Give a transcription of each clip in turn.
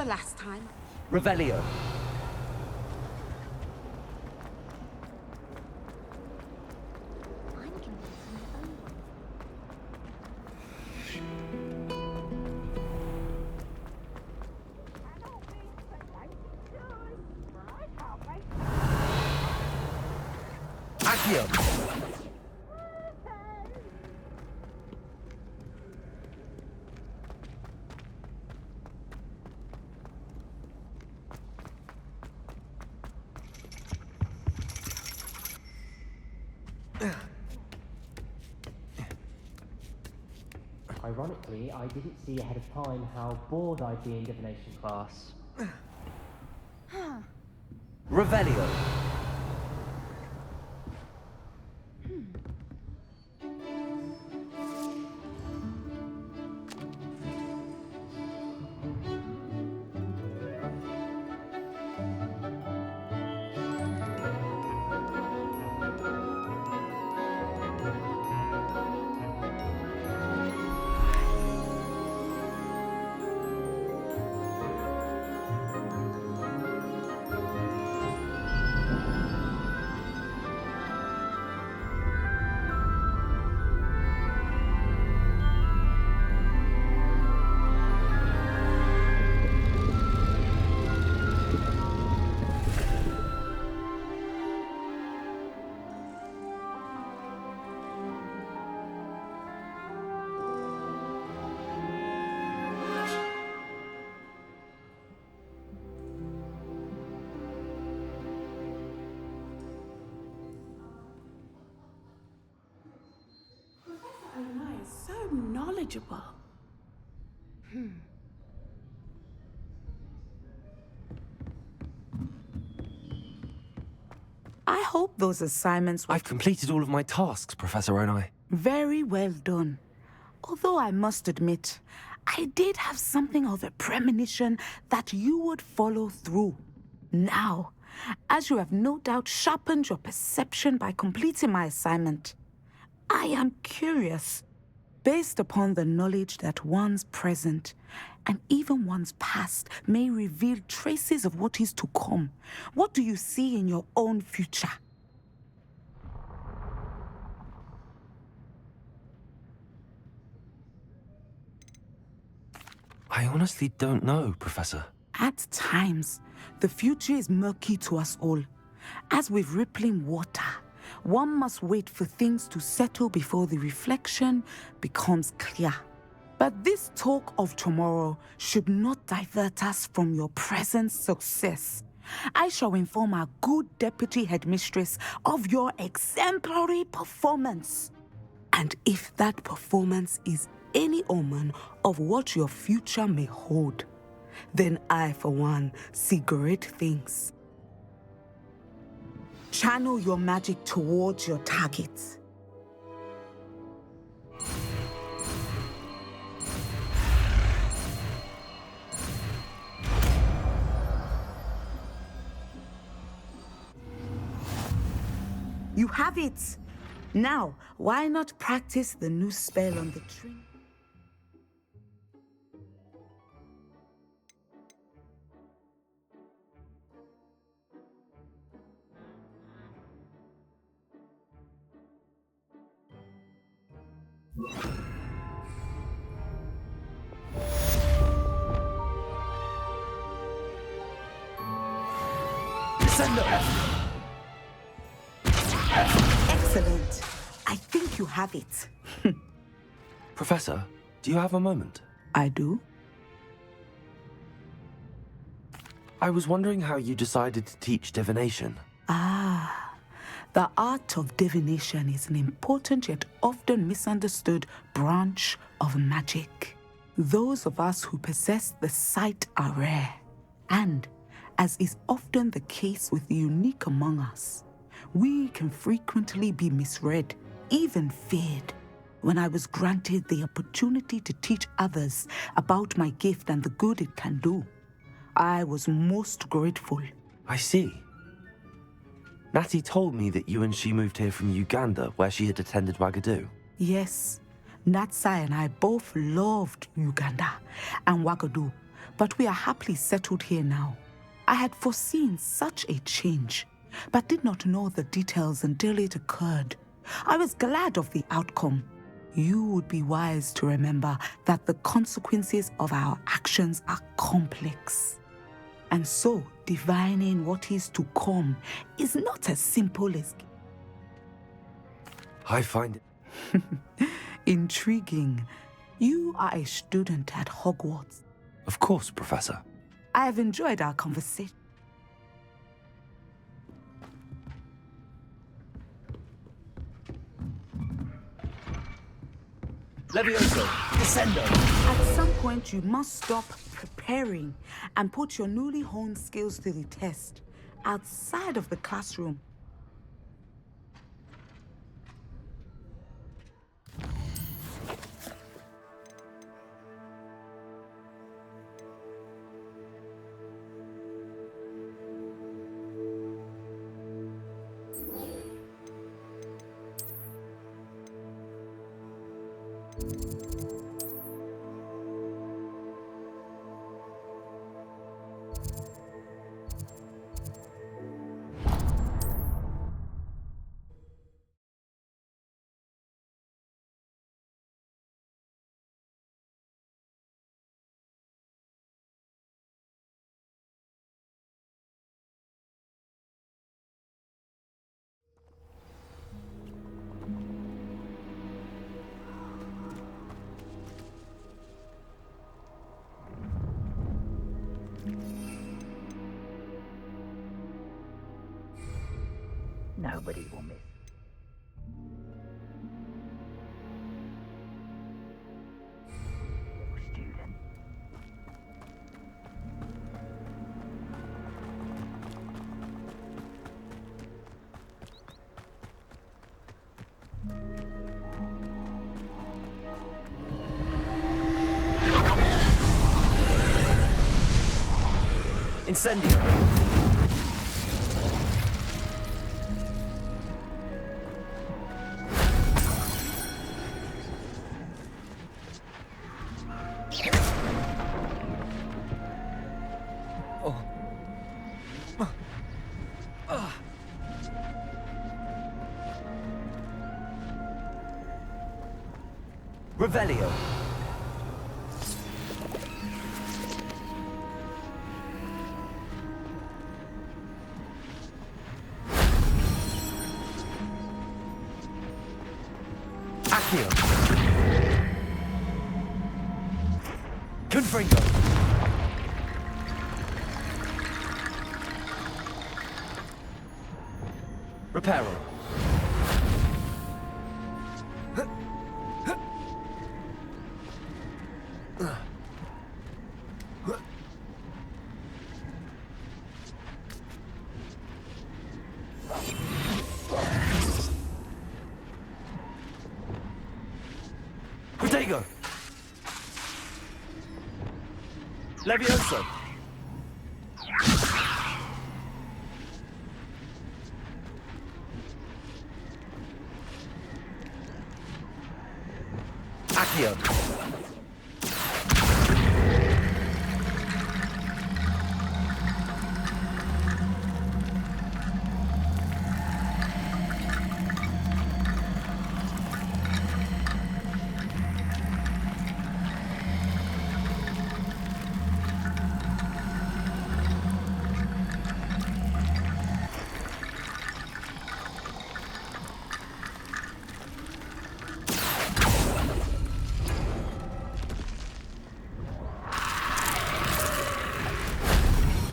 last time. Revelio. I'm convinced I'm the only one. Accio. Ironically, I didn't see ahead of time how bored I'd be in divination class. Revelio. Anna is so knowledgeable. I hope those assignments were I've completed all of my tasks, Professor Onai. very well done. Although I must admit, I did have something of a premonition that you would follow through. Now, as you have no doubt sharpened your perception by completing my assignment, I am curious, based upon the knowledge that one's present and even one's past may reveal traces of what is to come. What do you see in your own future? I honestly don't know, Professor. At times, the future is murky to us all. As with rippling water, one must wait for things to settle before the reflection becomes clear. But this talk of tomorrow should not divert us from your present success. I shall inform our good deputy headmistress of your exemplary performance. And if that performance is any omen of what your future may hold, then I, for one, see great things. Channel your magic towards your target. You have it! Now, why not practice the new spell on the tree? Excellent. I think you have it. Professor, do you have a moment? I do? I was wondering how you decided to teach divination. The art of divination is an important yet often misunderstood branch of magic. Those of us who possess the sight are rare, and, as is often the case with the unique among us, we can frequently be misread, even feared. When I was granted the opportunity to teach others about my gift and the good it can do, I was most grateful. I see. Natty told me that you and she moved here from Uganda, where she had attended Wagadu. Yes, Natsai and I both loved Uganda and Wagadu, but we are happily settled here now. I had foreseen such a change, but did not know the details until it occurred. I was glad of the outcome. You would be wise to remember that the consequences of our actions are complex. And so, divining what is to come is not as simple as... I find it intriguing. You are a student at Hogwarts. Of course, Professor. I have enjoyed our conversation. Levioso, Descendo. At some point, you must stop preparing and put your newly honed skills to the test outside of the classroom. Nobody will miss. Little student. Incendio. Revelio. Accio. Confringo. Reparo. Protego. Levioso. Accio.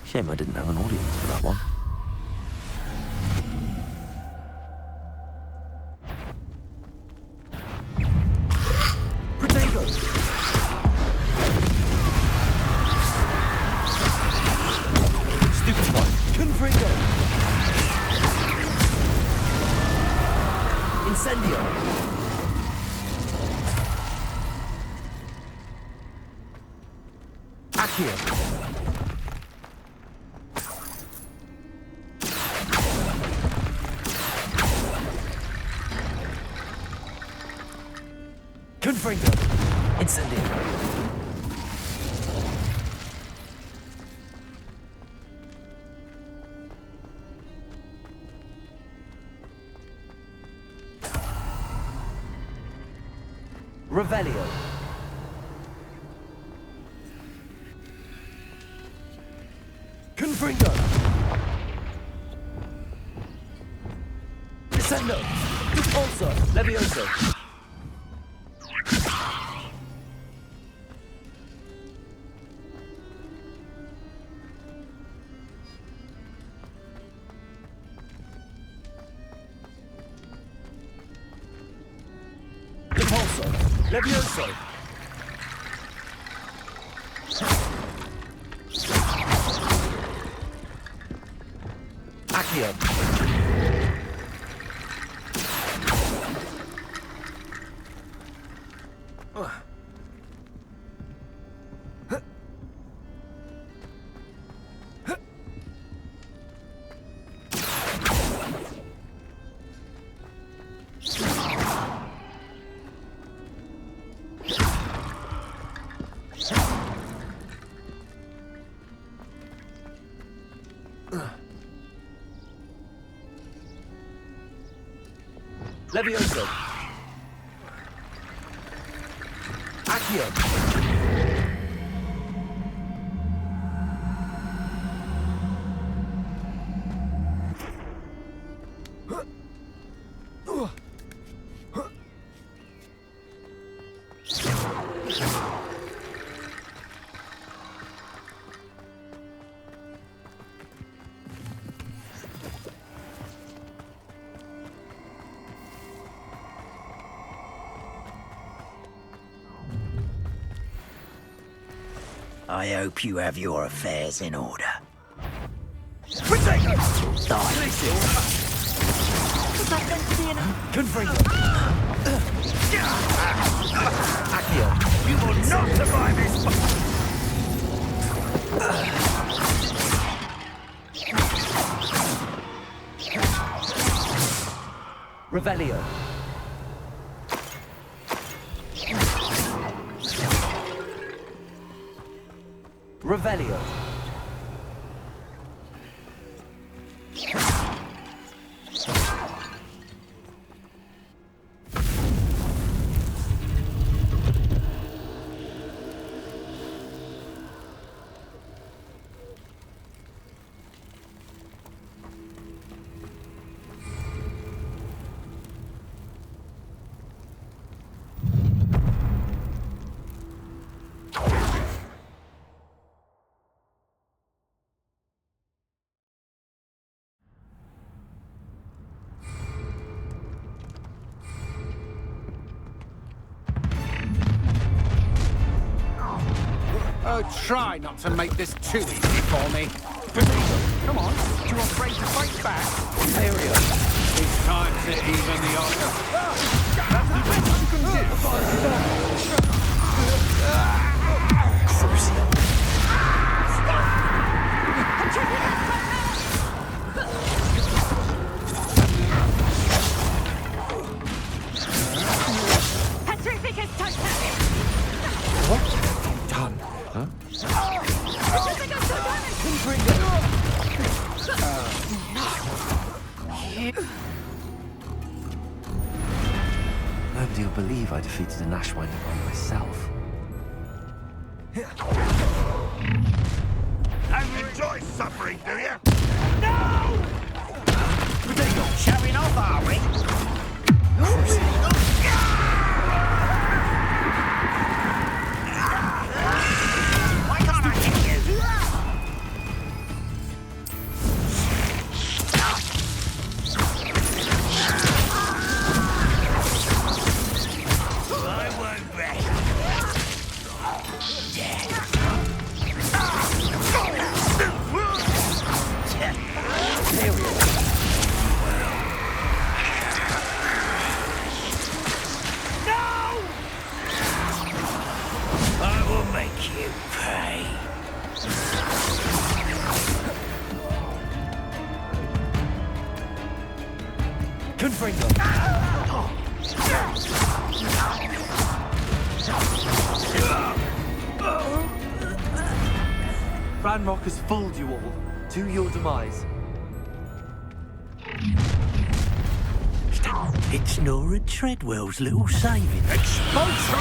Shame I didn't have an audience for that one. Protego. Stupefy. Confringo. Incendio. Accio. Confringo. Incendio. Revelio. Confringo. Descendo. Repulsor. Levioso. Repulsor. Levioso. Accio. Levioso. Accio. I hope you have your affairs in order. Protego. Die. Confringo. Accio. You will not survive this. Revelio. Revelio. Oh, try not to make this too easy for me. Come on, too afraid to fight back? Aerial. It's time to even the odds. That's the best you can do. Petrificus Totem! Done. Huh? Petrificus Totem! Nobody will believe I defeated an Ashwinder by myself. Enjoy suffering, do you? No! We're showing off, are we? Why can't I hit you? I won't rest. I will make you pay. Confringo. Ranrock has fooled you all. To your demise. It's Nora Treadwell's little saving. Expulso!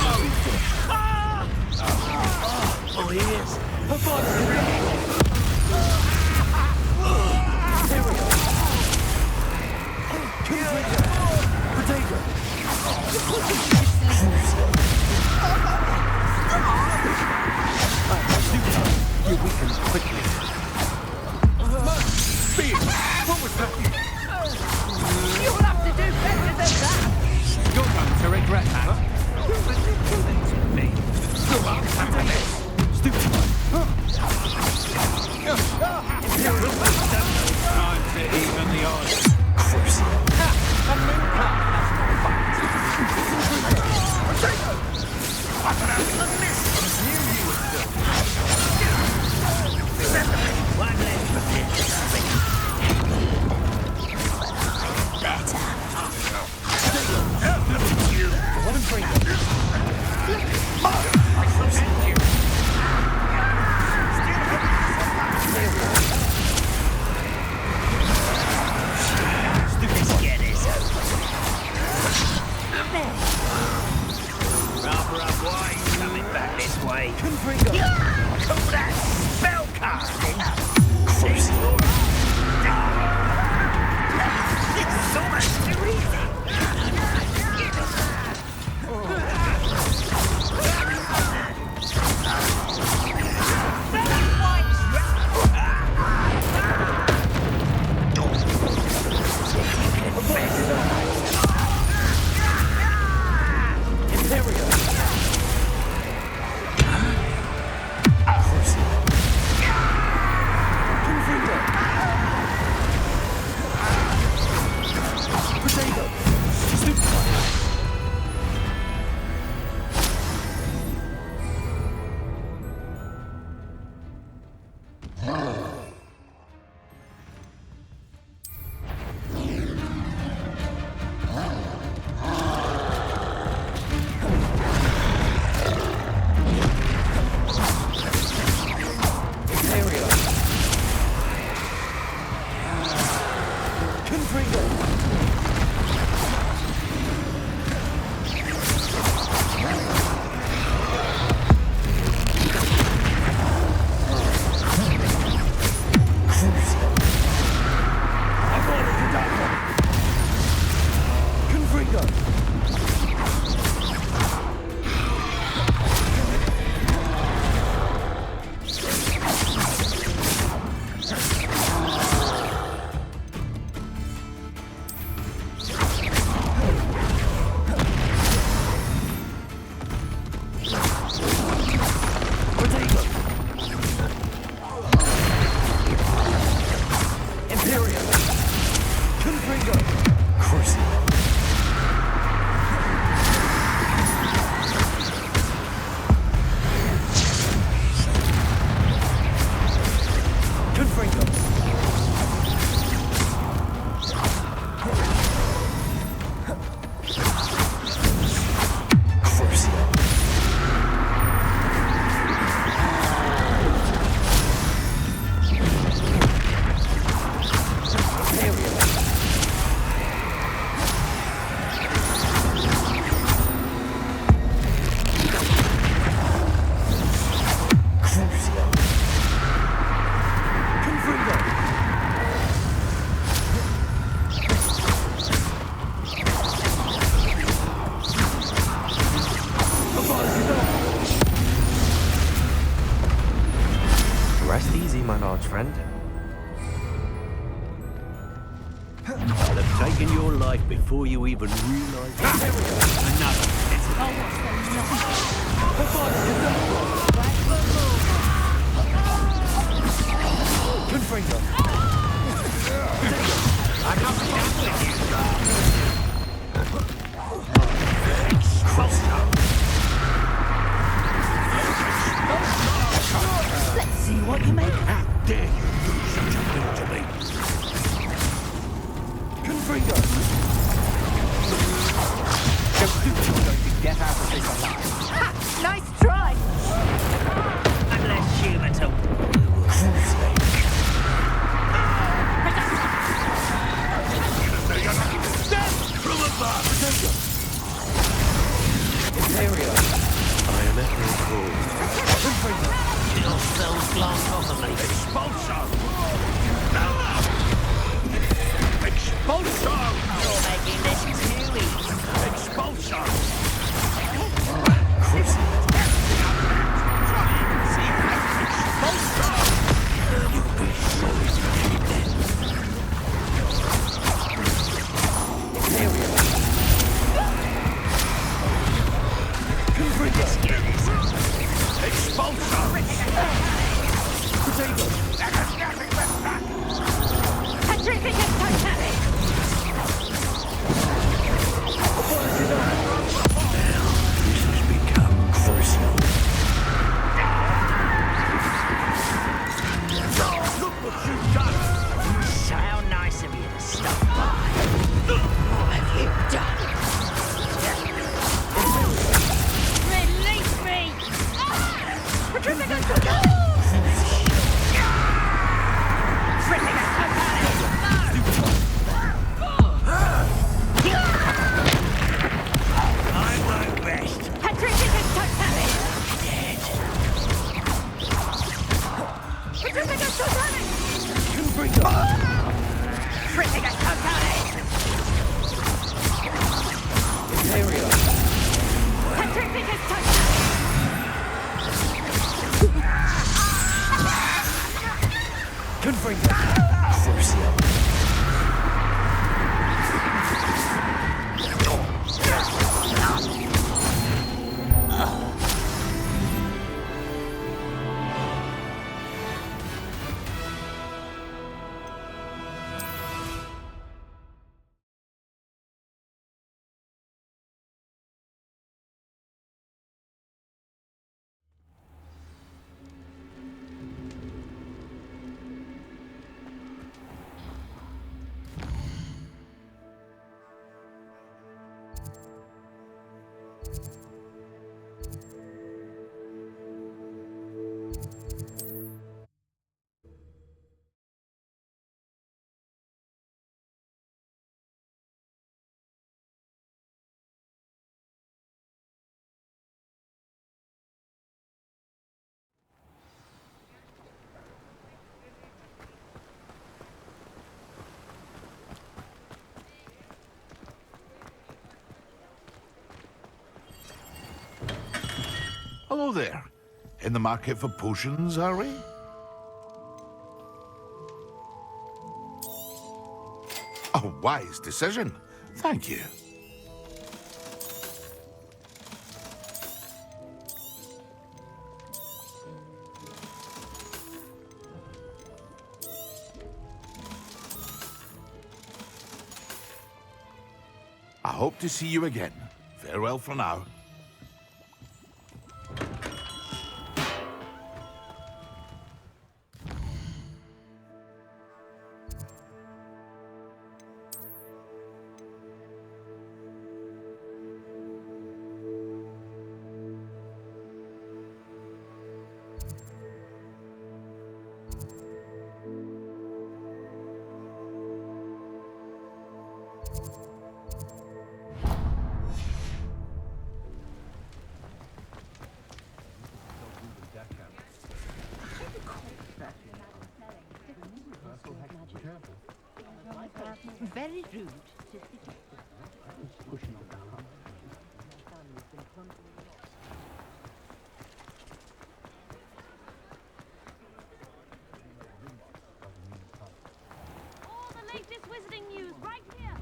Oh, he is. You weaken quickly. Speed! What was that? You'll have to do better than that. You're going to regret that. Time to even the odds. One less coming back this way. Call that spell casting. It's so much too easy. My large friend. I'll have taken your life before you even realised it. Another. Confringo. I can't be done with you. Expulso. Let's see what you make. How dare you do such a thing to me? Confringo. You're going to get out of this alive. Ha! Nice try. Unless humans are... From above! Expulso! Expulso! You're making this too easy. Expulso! So nice of you to stop by. What have you done? Release me! I know best. Hello there. In the market for potions, are we? A wise decision. Thank you. I hope to see you again. Farewell for now. Very rude. All the latest wizarding news right here.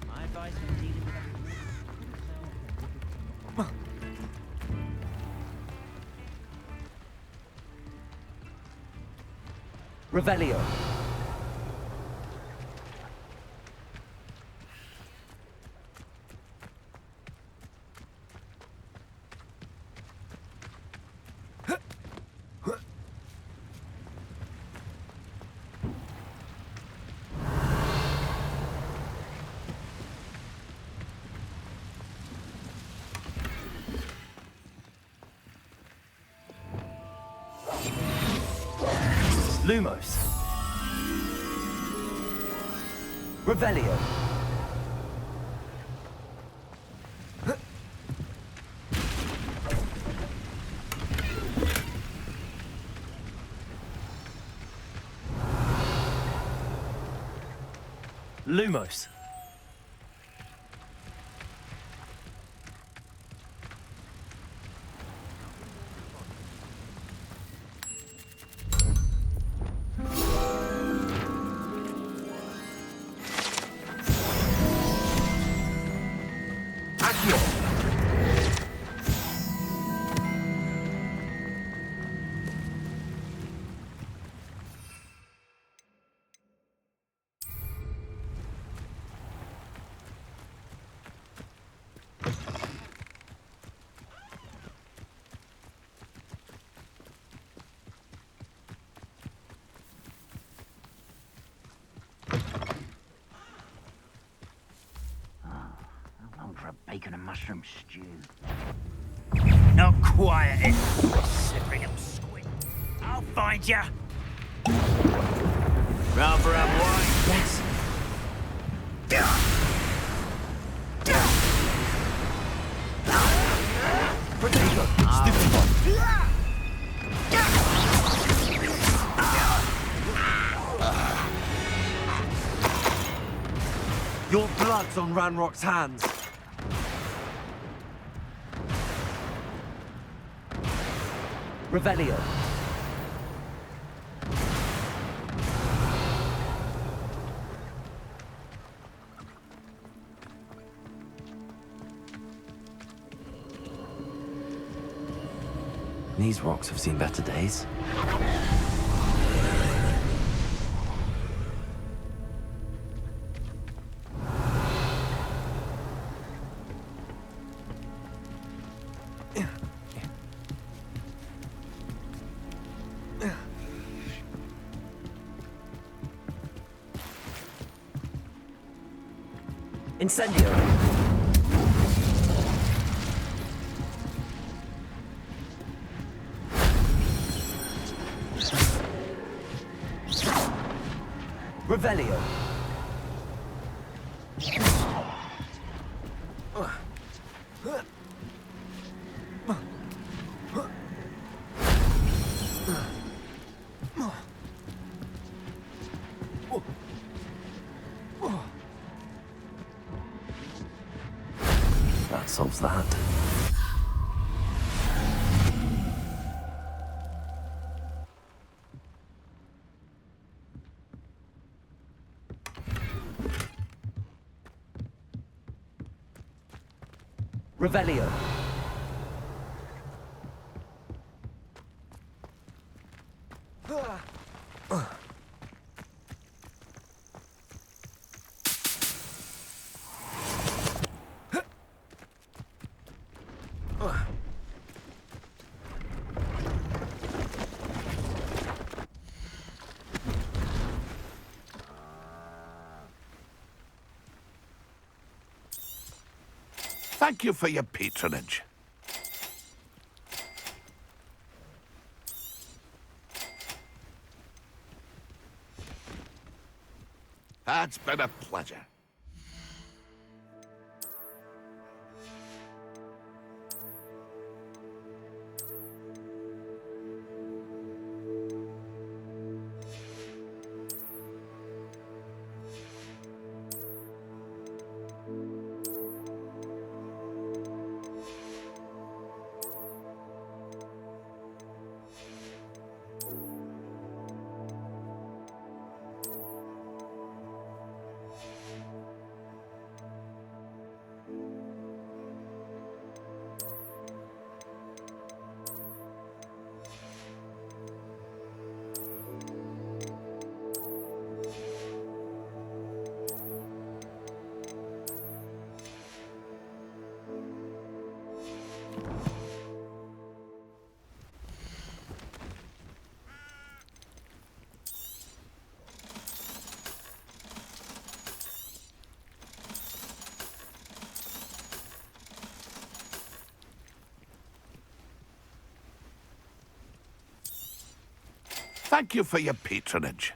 My advice when dealing with Revelio. Lumos. Revelio. Lumos. I'm long for a bacon and mushroom stew. Not quiet, eh? Slippery little squid. I'll find ya. Round for a wine. Yes. Protego. Stupid one. Your blood's on Ranrock's hands. Revelio. These rocks have seen better days. Incendio. Revelio. That solves that. Revelio. Thank you for your patronage. It's been a pleasure. Thank you for your patronage.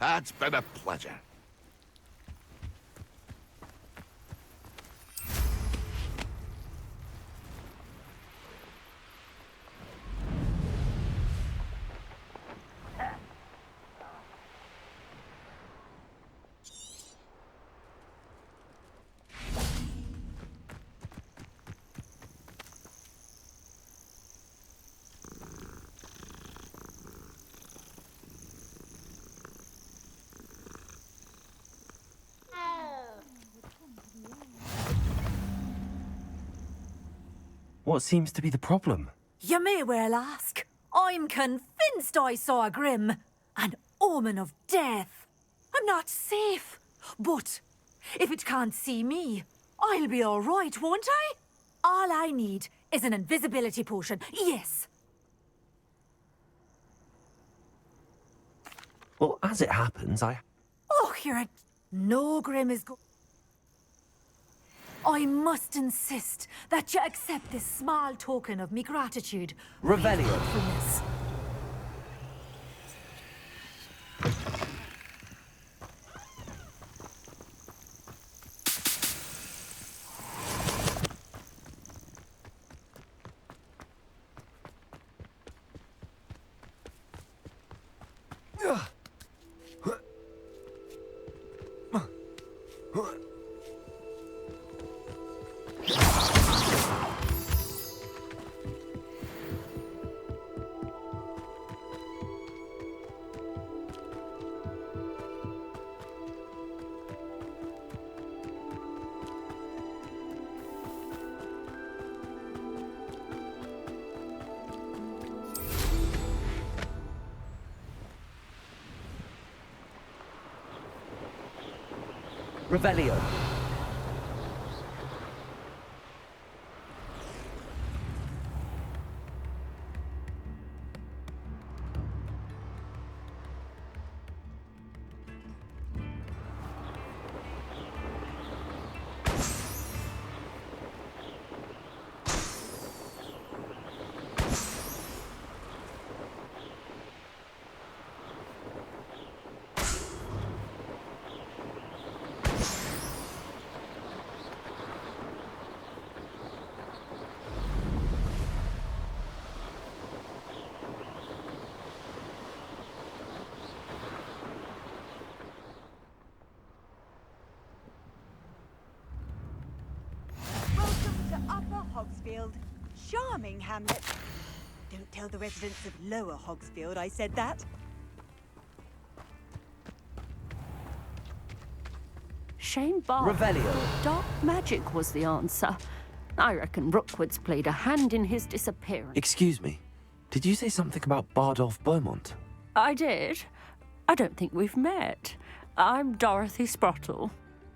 It's been a pleasure. What seems to be the problem? You may well ask. I'm convinced I saw a Grim, an omen of death. I'm not safe, but if it can't see me, I'll be all right, won't I? All I need is an invisibility potion, yes. Well, as it happens, Oh, no Grim is I must insist that you accept this small token of me gratitude. Revelio. From this. Revelio. Upper Hogsfield. Charming hamlet. Don't tell the residents of Lower Hogsfield I said that. Shame Bard. Revelio. Dark magic was the answer. I reckon Rookwood's played a hand in his disappearance. Excuse me. Did you say something about Bardolph Beaumont? I did. I don't think we've met. I'm Dorothy Sprottle.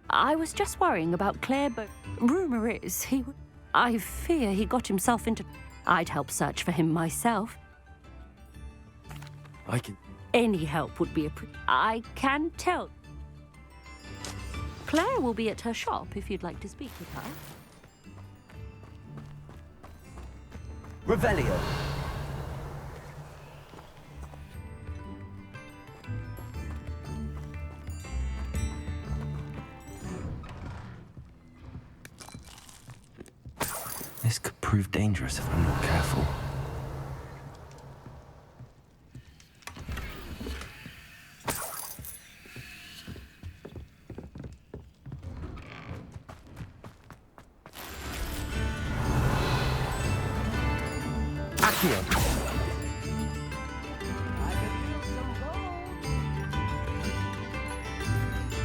I was just worrying about Claire, but rumor is I fear he got himself into... I'd help search for him myself. I can... Any help would be I can tell. Claire will be at her shop if you'd like to speak with her. Revelio. This could prove dangerous if I'm not careful.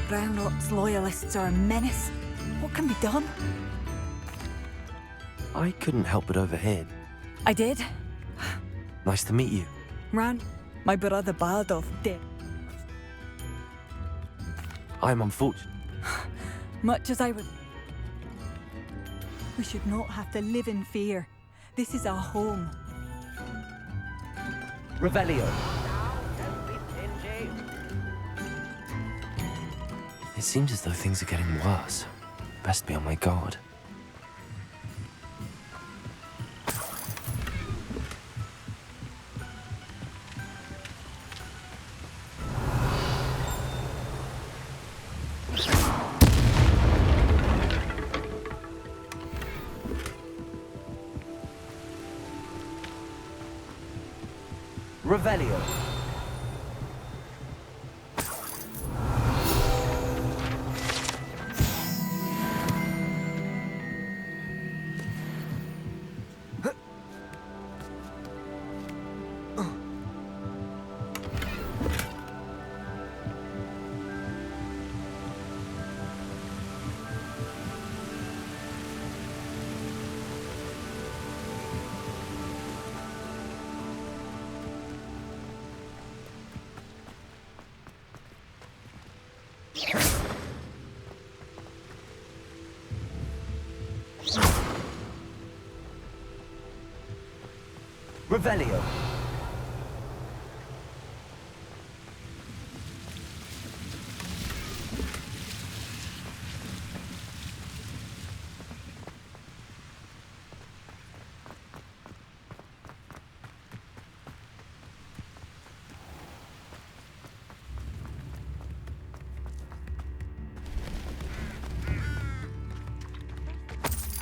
Brownlock's loyalists are a menace. What can be done? I couldn't help but overhear. I did. Nice to meet you. Ran, my brother Bardolph did. I'm unfortunate. Much as I would... We should not have to live in fear. This is our home. Revelio. It seems as though things are getting worse. Best be on my guard. Revelio. Revelio.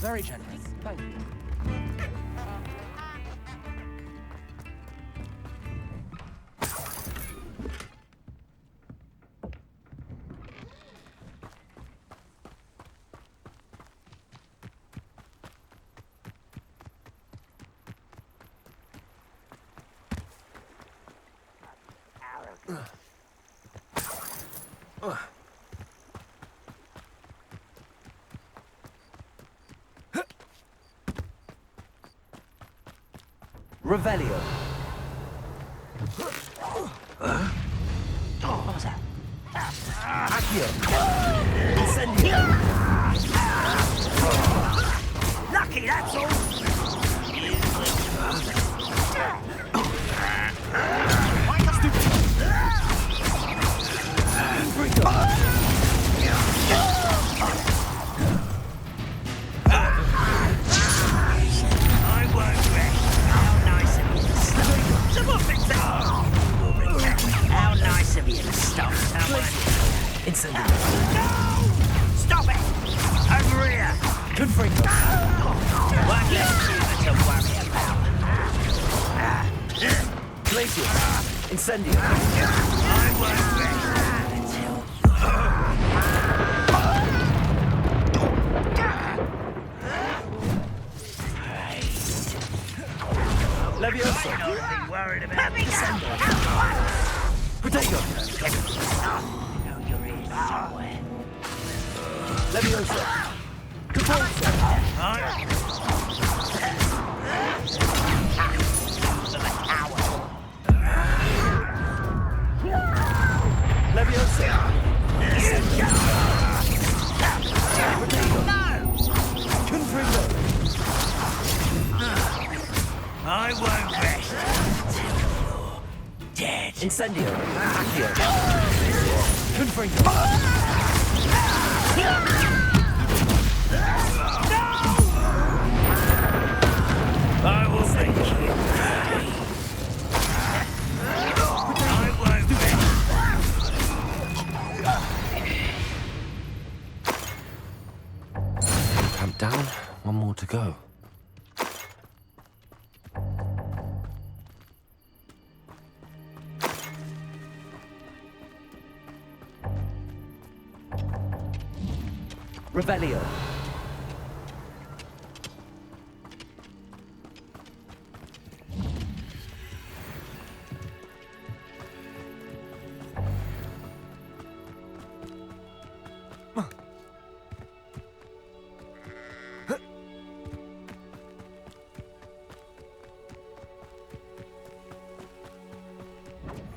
Very generous. Thank you. Revelio. What was that? Accio. Incendio. Lucky, that's all. Incendio. Stop it! Over here! Confringo. One less human to worry about. Glacius. Incendio. I won't rest until Levioso. not be worried about me. Protego. You're here somewhere. Levioso. Caporzo. Levioso. Protego. Confringo. I won't rest until you're dead. Incendio. Accio. Confringo. I will make you pay. I won't rest. Camp down. One more to go. Revelio.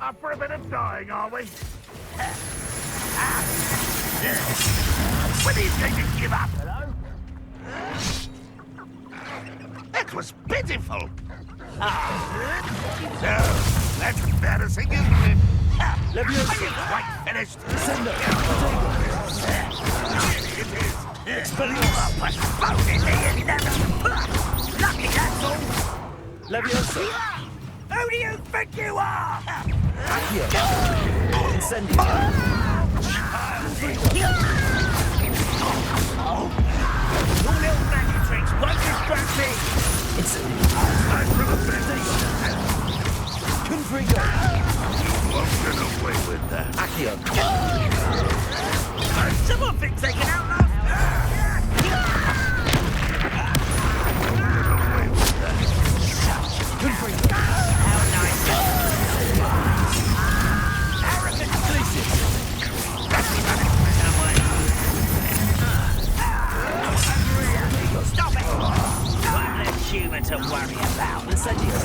Up for a bit of dying, are we? When are you going to give up? Hello? That was pitiful. No, that's embarrassing, isn't it? Levioso. Are you quite finished? Sendo. It is. Expelliarmus. Postpone it, you never. Lucky, that's all. Levioso. Who do you think you are? Accio. Incendio. Your little magic tricks won't distract me. Incendio. Time for the best. Confringo. Won't get away with that. Accio. Someone been taken out last. Confringo. How nice. Arrogant Glacius. Stop it! One less human to worry about. Incendio.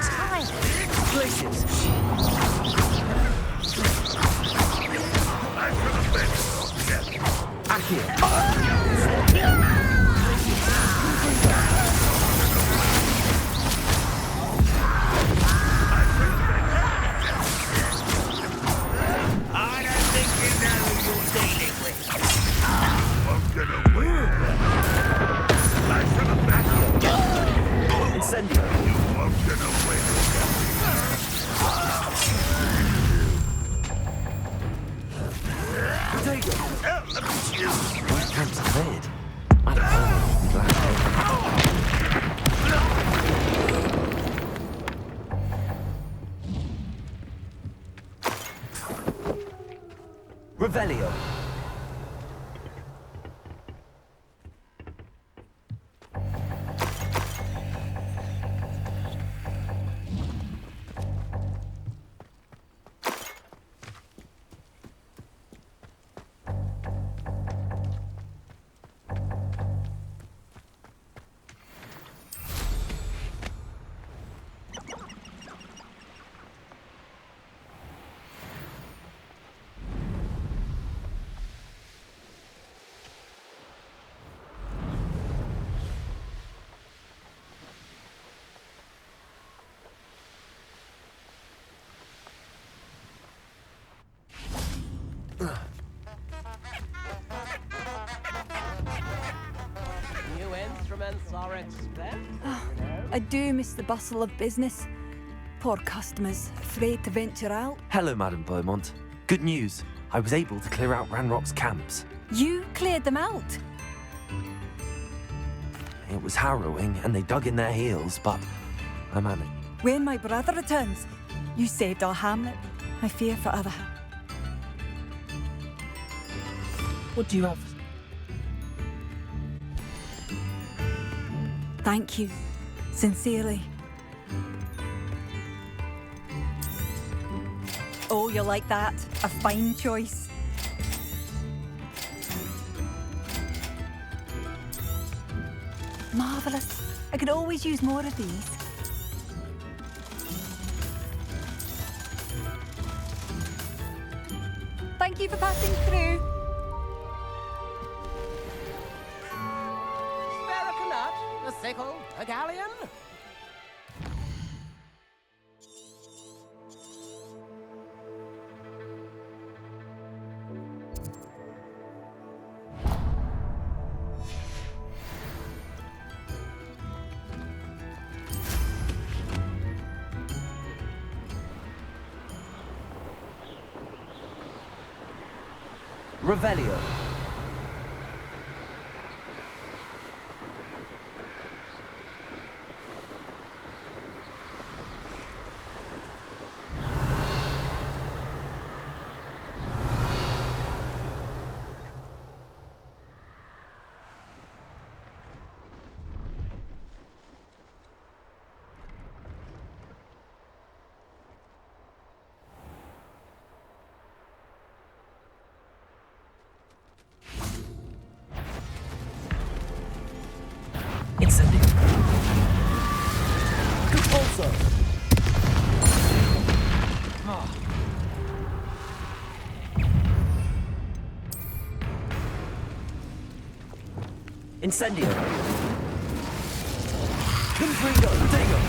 Time. Glacius. Time for the best. Accio. are expensive, I do miss the bustle of business. Poor customers, afraid to venture out. Hello, Madame Beaumont. Good news. I was able to clear out Ranrock's camps. You cleared them out? It was harrowing, and they dug in their heels, but I managed. When my brother returns, you saved our hamlet. I fear for other. What do you have? Thank you, sincerely. Oh, you like that? A fine choice. Marvellous. I could always use more of these. Thank you for passing through. Spare a nut, a sickle, a galleon? Revelio. Incendio. Compulso. Incendio. Confringo. Protego.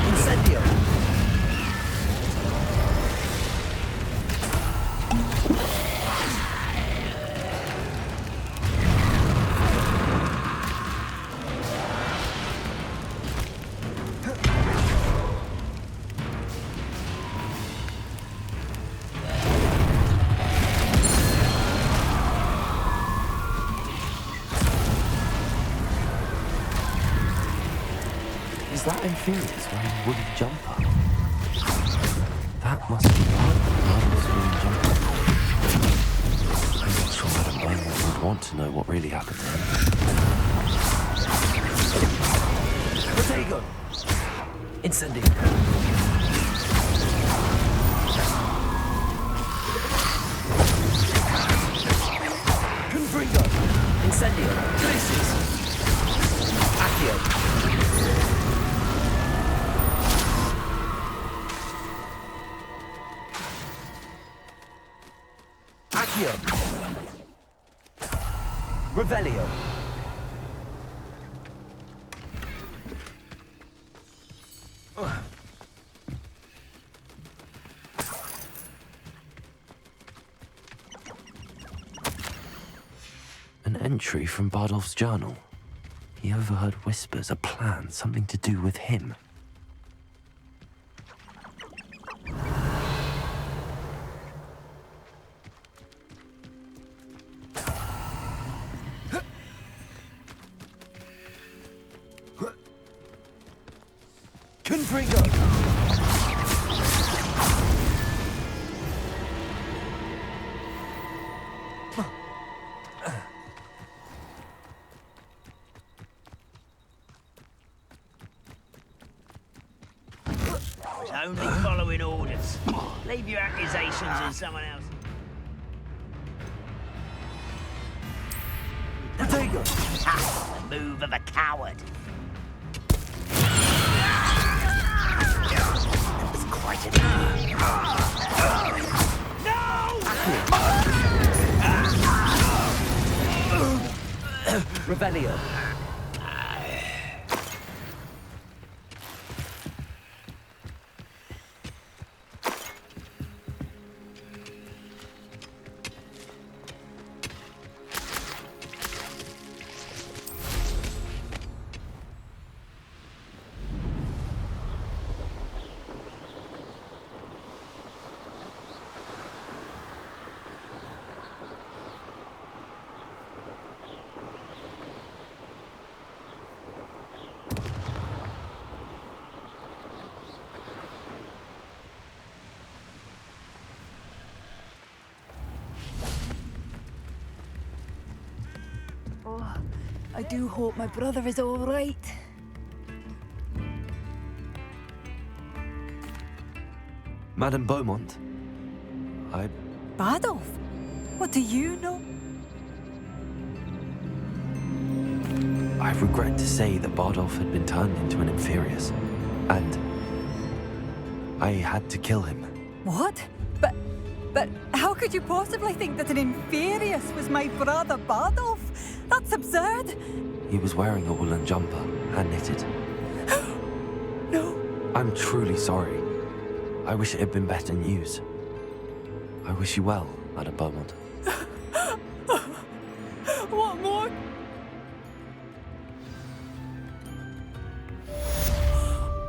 Incendio. Is that Inferior's wearing a wooden jumper? That must be part of Marvel's wooden jumper. I'm not sure Madame Beaumont would want to know what really happened to him. Protego! Incendio. Confringo! Incendio! Glacius! Accio! Accio! Revelio! An entry from Bardolph's journal. He overheard whispers, a plan, something to do with him. Confringo! I was only following orders. Leave your accusations in someone else. Protego! The move of a coward. It was quite enough. Revelio. I do hope my brother is all right. Madame Beaumont, Bardolph? What do you know? I regret to say that Bardolph had been turned into an Inferius, and I had to kill him. What? But how could you possibly think that an Inferius was my brother Bardolph? That's absurd! He was wearing a woolen jumper, hand-knitted. No. I'm truly sorry. I wish it had been better news. I wish you well, Madame Beaumont. What more?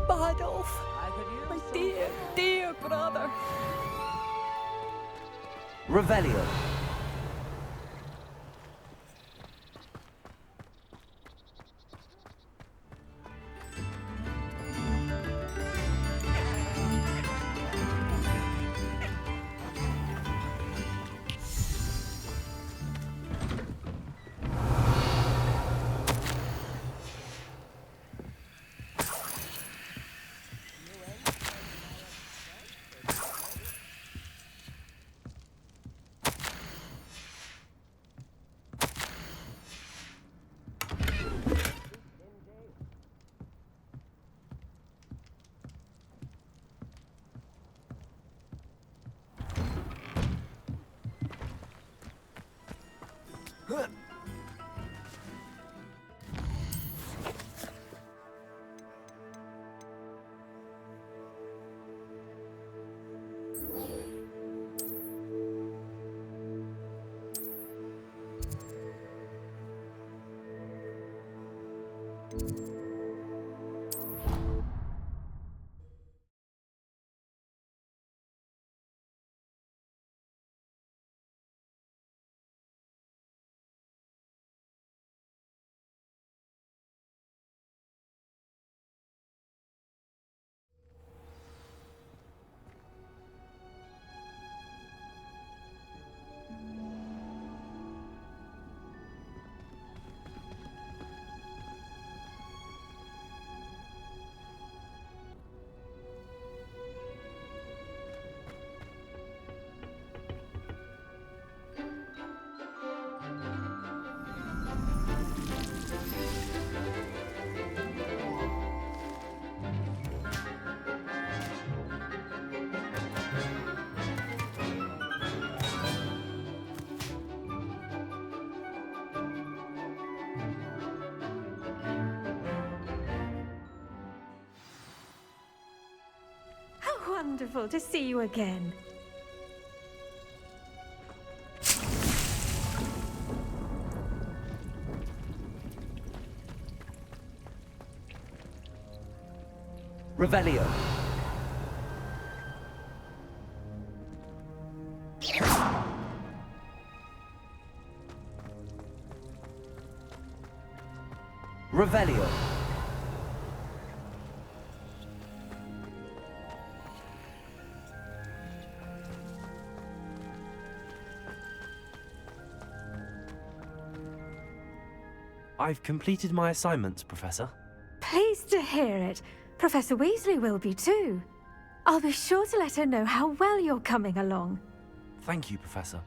Bardolph, my dear, dear brother. Revelio. Wonderful to see you again. Revelio. Revelio. I've completed my assignments, Professor. Pleased to hear it. Professor Weasley will be too. I'll be sure to let her know how well you're coming along. Thank you, Professor.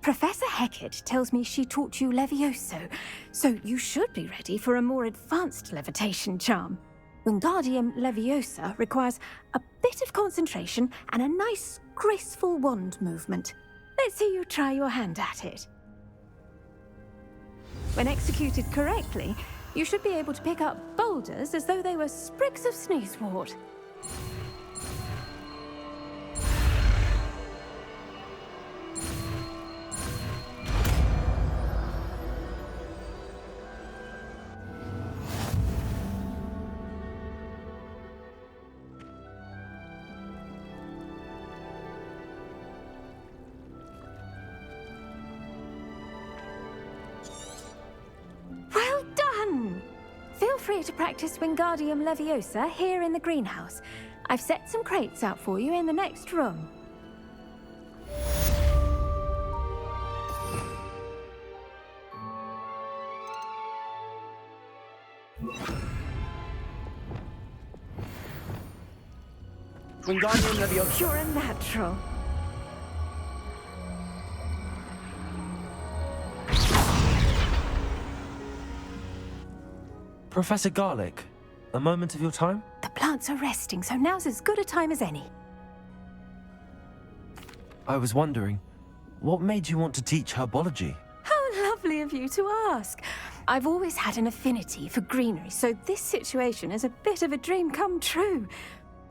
Professor Hecat tells me she taught you Levioso, so you should be ready for a more advanced levitation charm. Wingardium Leviosa requires a bit of concentration and a nice, graceful wand movement. Let's see you try your hand at it. When executed correctly, you should be able to pick up boulders as though they were sprigs of sneezewort. Well done! Feel free to practice Wingardium Leviosa here in the greenhouse. I've set some crates out for you in the next room. Wingardium Leviosa. You're a natural. Professor Garlic, a moment of your time? The plants are resting, so now's as good a time as any. I was wondering, what made you want to teach herbology? How lovely of you to ask. I've always had an affinity for greenery, so this situation is a bit of a dream come true.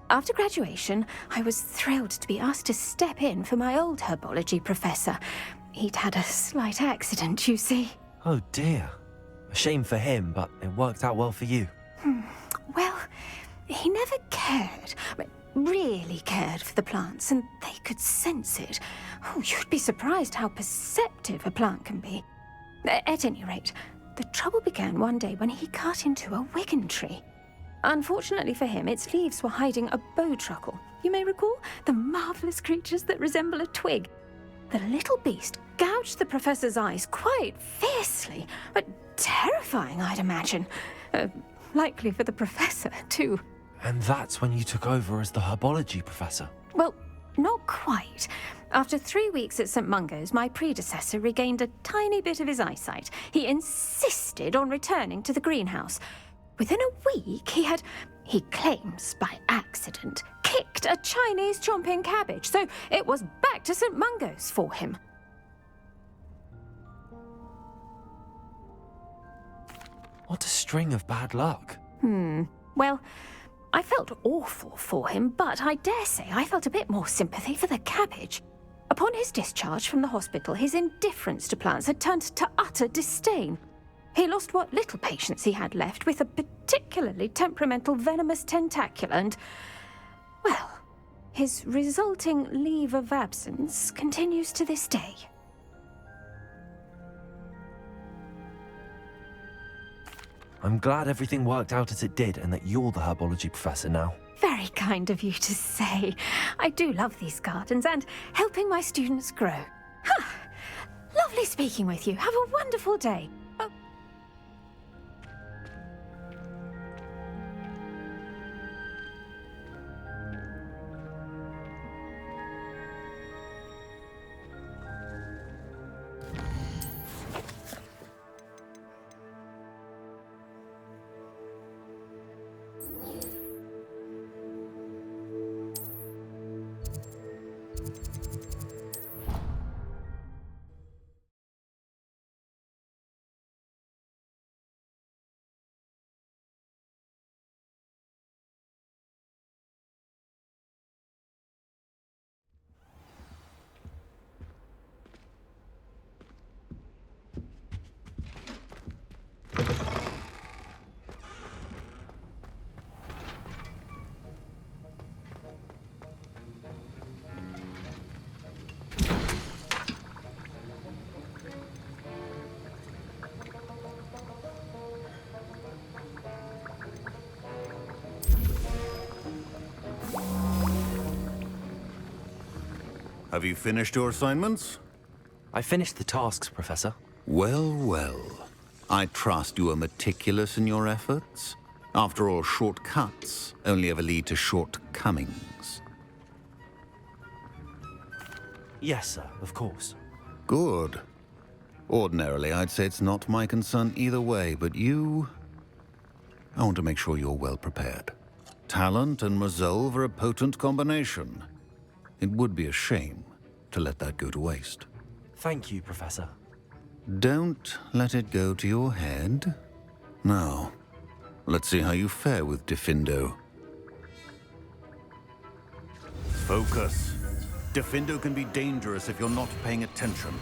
After graduation, I was thrilled to be asked to step in for my old herbology professor. He'd had a slight accident, you see. Oh dear. A shame for him, but it worked out well for you. Well, he never cared, really cared for the plants, and they could sense it. Oh, you'd be surprised how perceptive a plant can be. At any rate, the trouble began one day when he cut into a Wigan tree. Unfortunately for him, its leaves were hiding a bowtruckle. You may recall the marvellous creatures that resemble a twig. The little beast gouged the professor's eyes quite fiercely, but terrifying, I'd imagine. Likely for the professor, too. And that's when you took over as the herbology professor? Well, not quite. After 3 weeks at St. Mungo's, my predecessor regained a tiny bit of his eyesight. He insisted on returning to the greenhouse. Within a week, he claims by accident, kicked a Chinese chomping cabbage, so it was back to St. Mungo's for him. What a string of bad luck. Well, I felt awful for him, but I dare say I felt a bit more sympathy for the cabbage. Upon his discharge from the hospital, his indifference to plants had turned to utter disdain. He lost what little patience he had left with a particularly temperamental venomous tentacula and, well, his resulting leave of absence continues to this day. I'm glad everything worked out as it did and that you're the herbology professor now. Very kind of you to say. I do love these gardens and helping my students grow. Lovely speaking with you. Have a wonderful day. Have you finished your assignments? I finished the tasks, Professor. Well, well. I trust you are meticulous in your efforts. After all, shortcuts only ever lead to shortcomings. Yes, sir, of course. Good. Ordinarily, I'd say it's not my concern either way, but you... I want to make sure you're well prepared. Talent and resolve are a potent combination. It would be a shame to let that go to waste. Thank you, Professor. Don't let it go to your head. Now, let's see how you fare with Diffindo. Focus. Diffindo can be dangerous if you're not paying attention.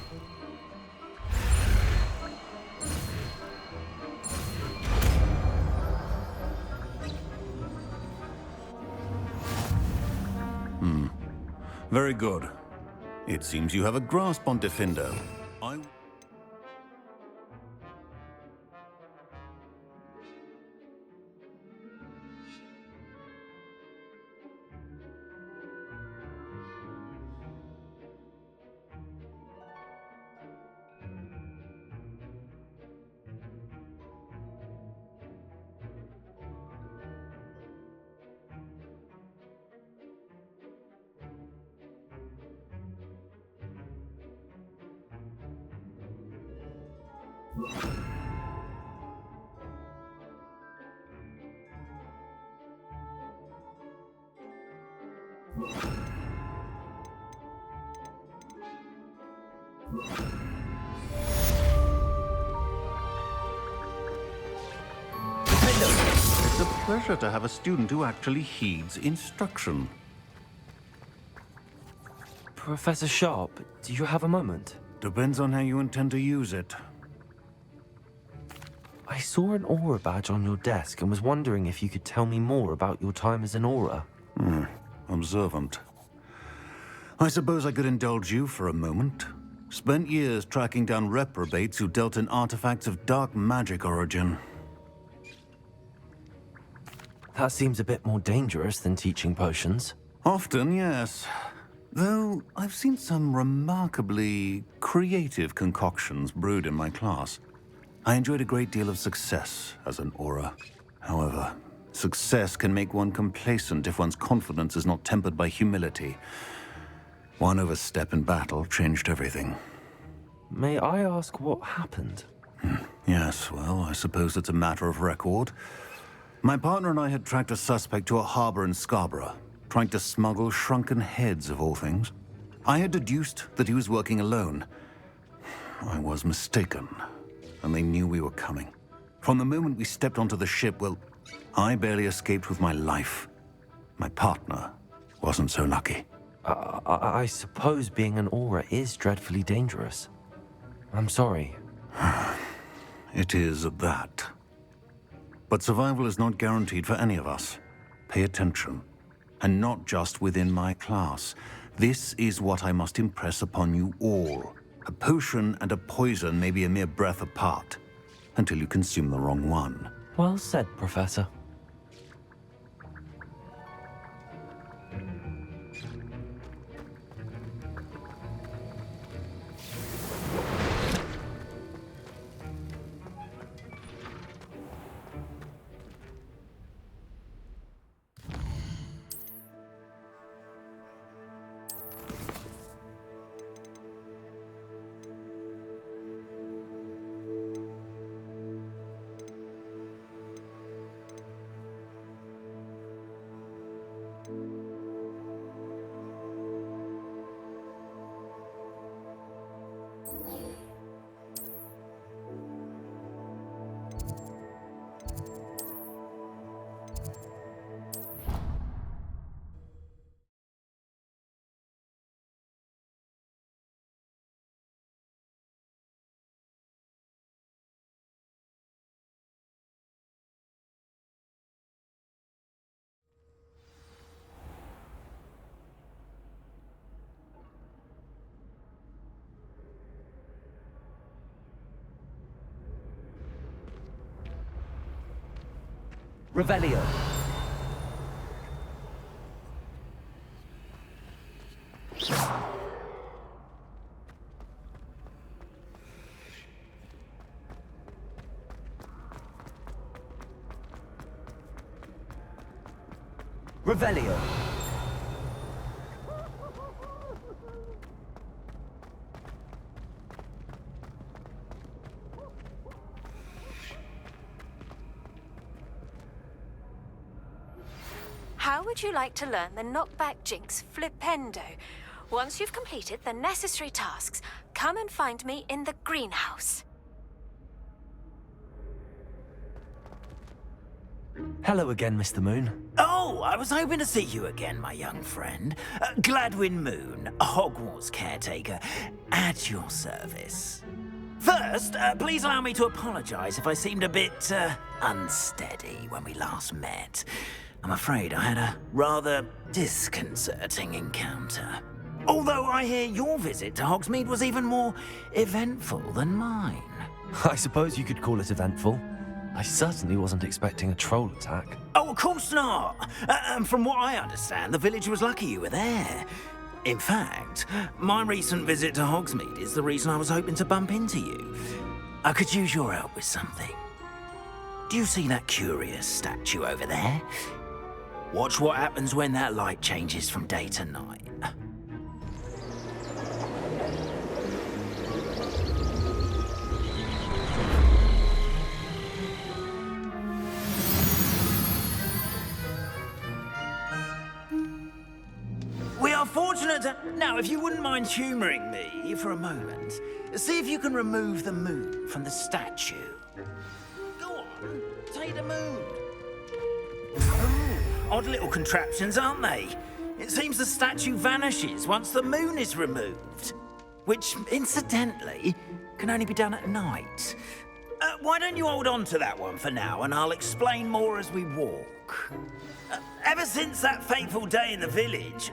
Very good. It seems you have a grasp on Diffindo. It's a pleasure to have a student who actually heeds instruction. Professor Sharp, do you have a moment? Depends on how you intend to use it. I saw an aura badge on your desk and was wondering if you could tell me more about your time as an aura. Observant. I suppose I could indulge you for a moment. Spent years tracking down reprobates who dealt in artifacts of dark magic origin. That seems a bit more dangerous than teaching potions. Often, yes. Though I've seen some remarkably creative concoctions brewed in my class. I enjoyed a great deal of success as an aura. However, success can make one complacent if one's confidence is not tempered by humility. One overstep in battle changed everything. May I ask what happened? Yes, well, I suppose it's a matter of record. My partner and I had tracked a suspect to a harbor in Scarborough, trying to smuggle shrunken heads of all things. I had deduced that he was working alone. I was mistaken, and they knew we were coming. From the moment we stepped onto the ship, well, I barely escaped with my life. My partner wasn't so lucky. I suppose being an aura is dreadfully dangerous. I'm sorry. It is at that. But survival is not guaranteed for any of us. Pay attention. And not just within my class. This is what I must impress upon you all. A potion and a poison may be a mere breath apart, until you consume the wrong one. Well said, Professor. Revelio. Revelio. How would you like to learn the knockback jinx flipendo? Once you've completed the necessary tasks, come and find me in the greenhouse. Hello again, Mr. Moon. Oh, I was hoping to see you again, my young friend. Gladwin Moon, Hogwarts caretaker, at your service. First, please allow me to apologize if I seemed a bit, unsteady when we last met. I'm afraid I had a rather disconcerting encounter. Although I hear your visit to Hogsmeade was even more eventful than mine. I suppose you could call it eventful. I certainly wasn't expecting a troll attack. Oh, of course not. From what I understand, the village was lucky you were there. In fact, my recent visit to Hogsmeade is the reason I was hoping to bump into you. I could use your help with something. Do you see that curious statue over there? Watch what happens when that light changes from day to night. Now, if you wouldn't mind humouring me for a moment, see if you can remove the moon from the statue. Go on, take the moon. Oh, odd little contraptions, aren't they? It seems the statue vanishes once the moon is removed. Which, incidentally, can only be done at night. Why don't you hold on to that one for now, and I'll explain more as we walk. Ever since that fateful day in the village,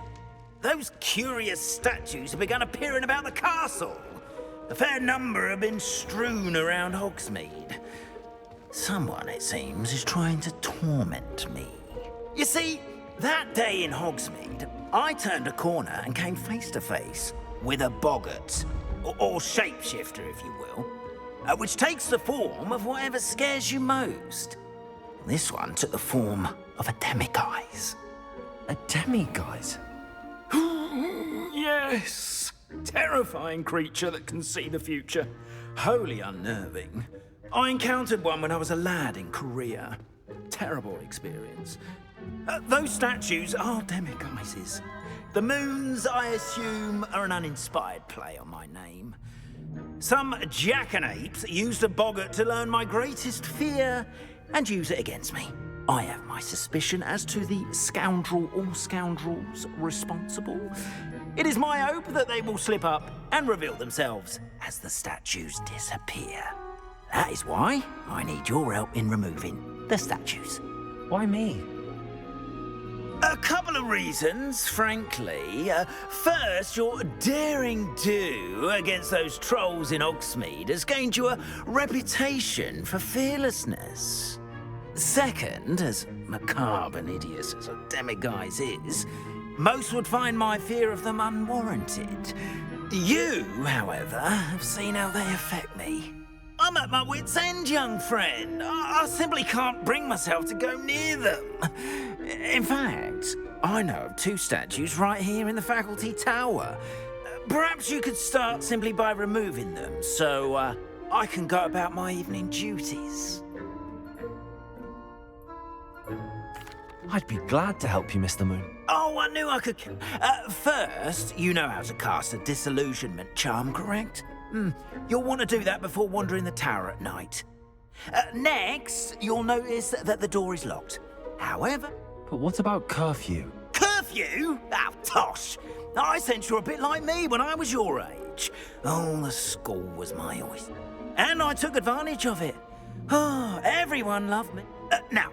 those curious statues have begun appearing about the castle. A fair number have been strewn around Hogsmeade. Someone, it seems, is trying to torment me. You see, that day in Hogsmeade, I turned a corner and came face to face with a boggart, or shapeshifter, if you will, which takes the form of whatever scares you most. This one took the form of a demiguise. A demiguise? Yes! Terrifying creature that can see the future. Wholly unnerving. I encountered one when I was a lad in Korea. Terrible experience. Those statues are demiguises. The moons, I assume, are an uninspired play on my name. Some jackanapes used a boggart to learn my greatest fear and use it against me. I have my suspicion as to the scoundrel or scoundrels responsible. It is my hope that they will slip up and reveal themselves as the statues disappear. That is why I need your help in removing the statues. Why me? A couple of reasons, frankly. First, your daring do against those trolls in Hogsmeade has gained you a reputation for fearlessness. Second, as macabre and hideous as a demiguise is, most would find my fear of them unwarranted. You, however, have seen how they affect me. I'm at my wit's end, young friend. I simply can't bring myself to go near them. In fact, I know of 2 statues right here in the faculty tower. Perhaps you could start simply by removing them, so I can go about my evening duties. I'd be glad to help you, Mr. Moon. Oh, I knew I could. First, you know how to cast a disillusionment charm, correct? You'll want to do that before wandering the tower at night. Next, you'll notice that the door is locked. However... But what about curfew? Curfew? Oh, tosh! I sense you're a bit like me when I was your age. Oh, the school was my oyster. And I took advantage of it. Oh, everyone loved me. Now,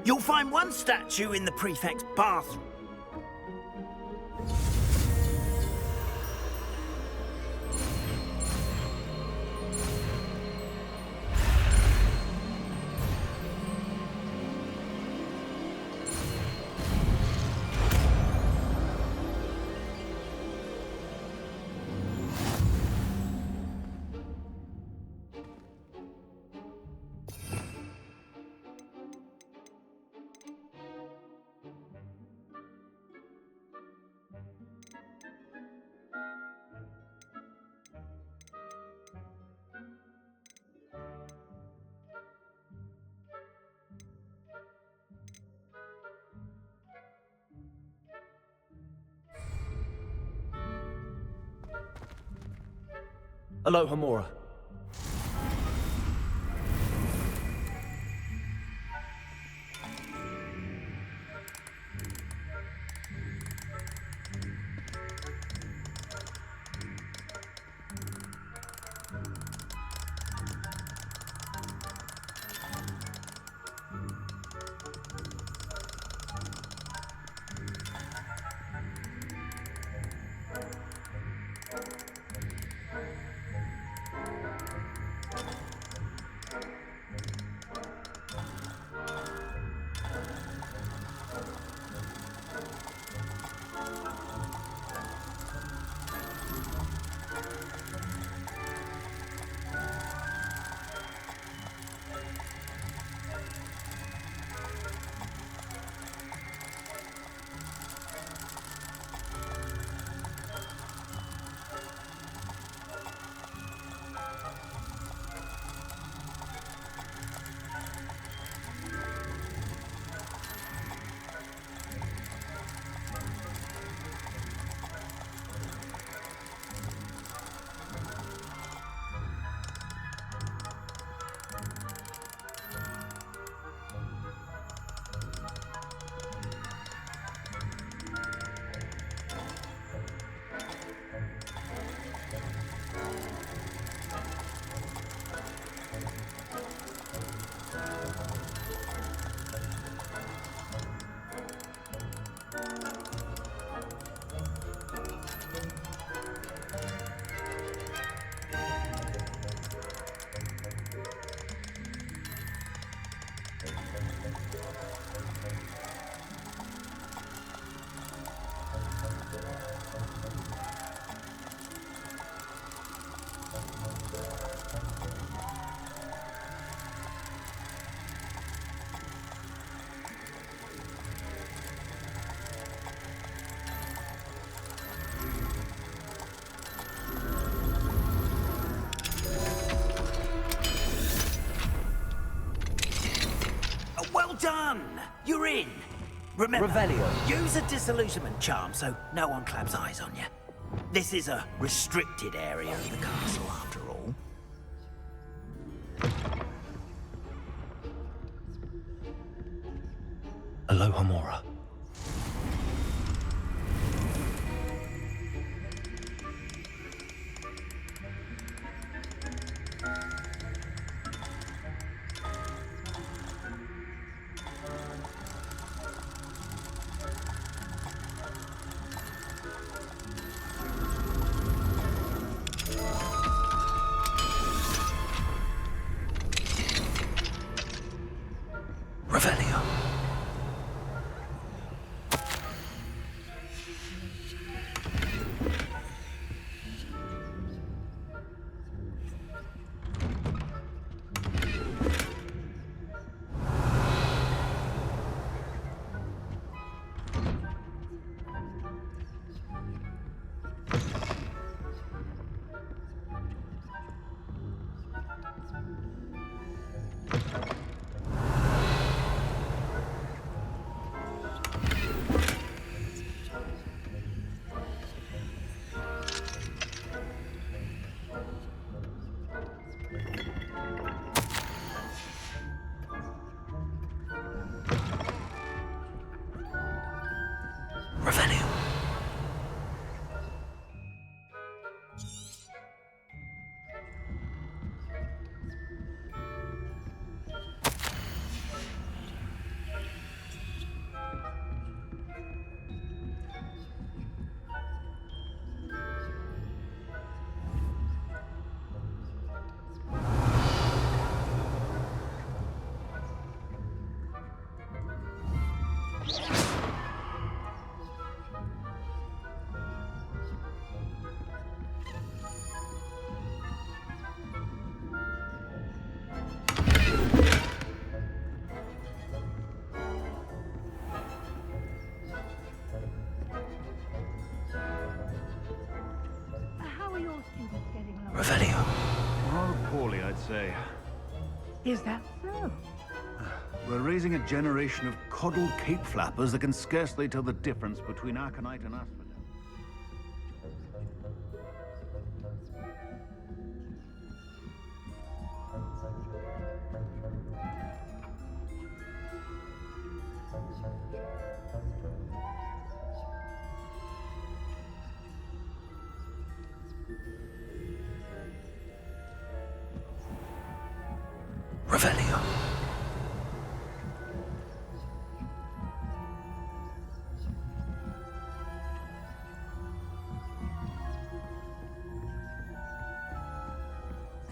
you'll find one statue in the prefect's bathroom. Aloha, Mora. Done! You're in! Remember, Revelio. use a disillusionment charm so no one claps eyes on you. This is a restricted area of the castle, after all. Aloha Mora. Revelio. Revelio. How are your students getting along? Revelio. Rather poorly, I'd say. Is that so? We're raising a generation of coddled cape flappers that can scarcely tell the difference between Aconite and Asphodel. Revelio.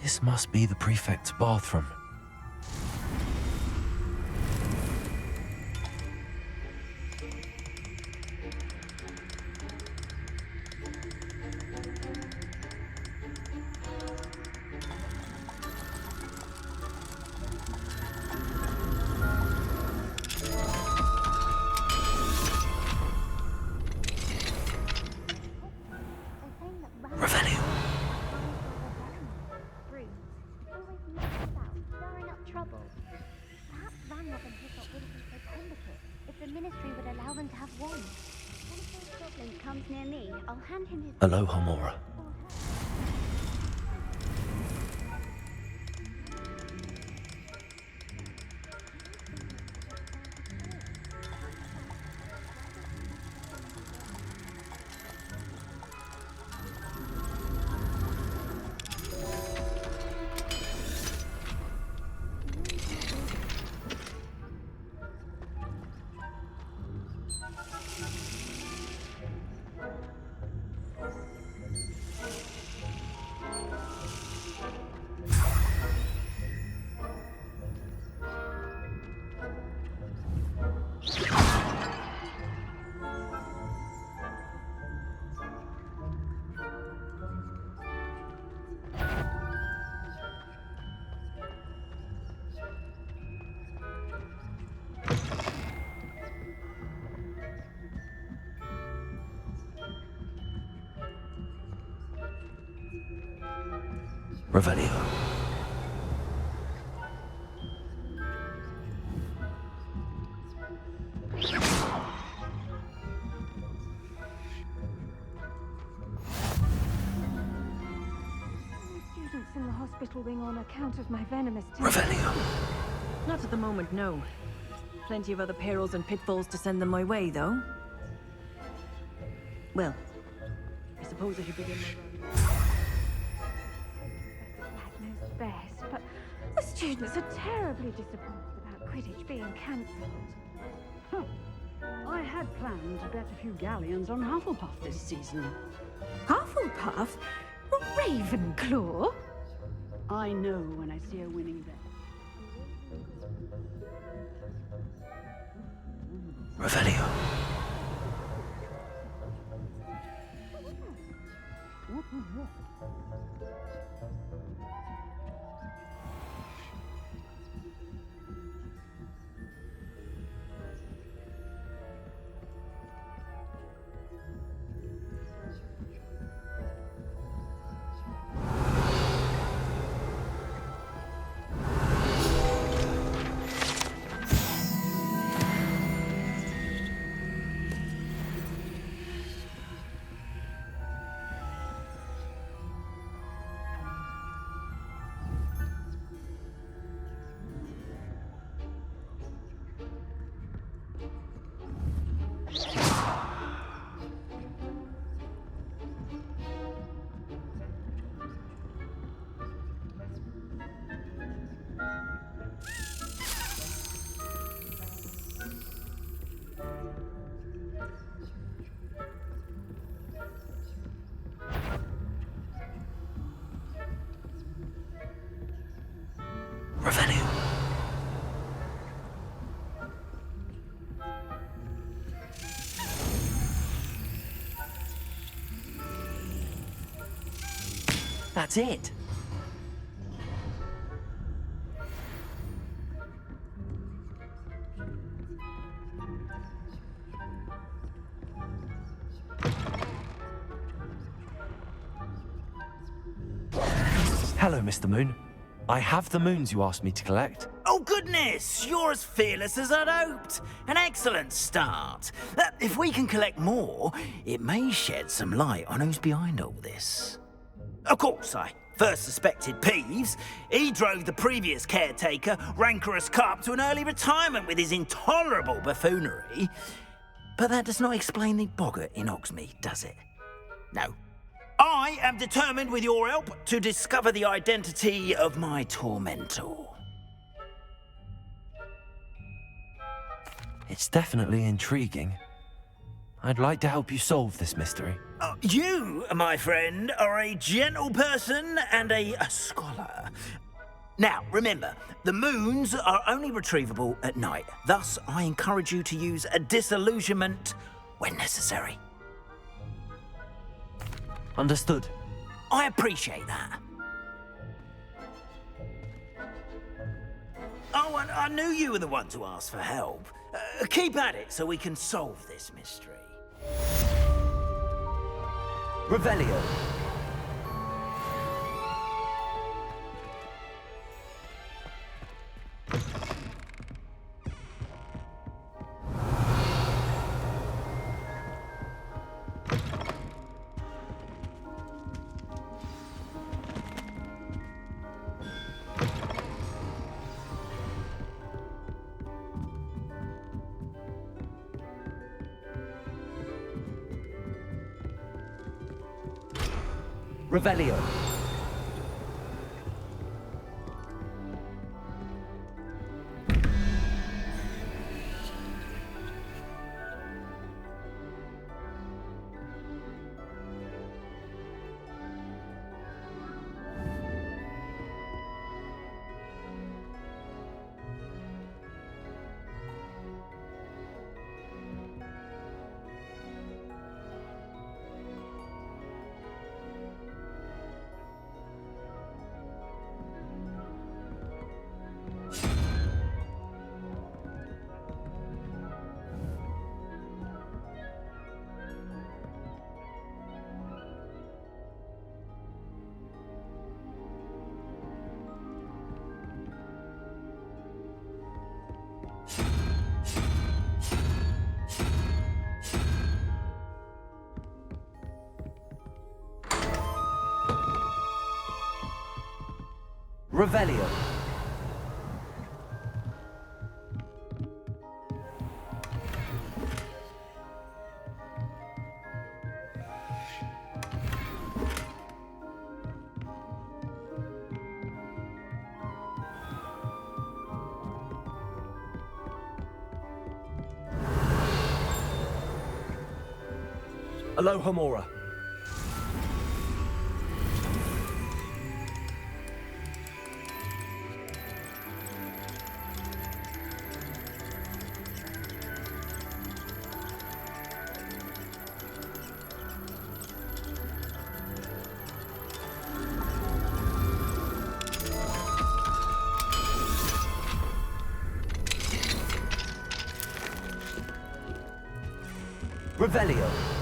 This must be the prefect's bathroom. Revelio. Stirring up trouble. Perhaps Van Rob and Hiccup wouldn't be so combative if the ministry would allow them to have one. When a those goblins comes near me, I'll hand him his... Aloha Mora. Revelio. in the hospital wing on account of my venomous Revelio. Not at the moment, no. Plenty of other perils and pitfalls to send them my way, though. Well, I suppose I should begin my run. Knows best, but the students are terribly disappointed about Quidditch being cancelled. I had planned to bet a few galleons on Hufflepuff this season. Hufflepuff? Ravenclaw? I know when I see a winning bet. Revelio. Revelio. That's it. Hello, Mr. Moon. I have the moons you asked me to collect. Oh, goodness! You're as fearless as I'd hoped. An excellent start. If we can collect more, it may shed some light on who's behind all this. Of course, I first suspected Peeves. He drove the previous caretaker, Rancorous Carp, to an early retirement with his intolerable buffoonery. But that does not explain the boggart in Hogsmeade, does it? No. I am determined, with your help, to discover the identity of my tormentor. It's definitely intriguing. I'd like to help you solve this mystery. You, my friend, are a gentle person and a scholar. Now, remember, the moons are only retrievable at night. Thus, I encourage you to use a disillusionment when necessary. Understood. I appreciate that. Oh, and I knew you were the one to ask for help. Keep at it so we can solve this mystery. Revelio. Revelio. Revelio. Alohomora. Revelio.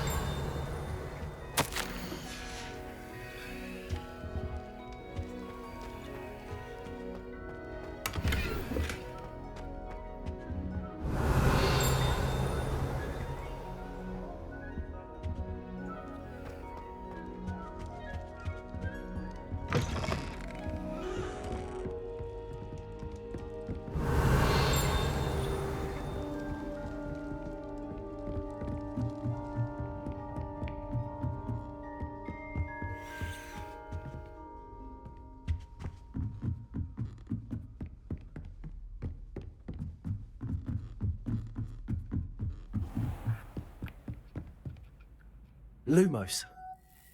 Lumos.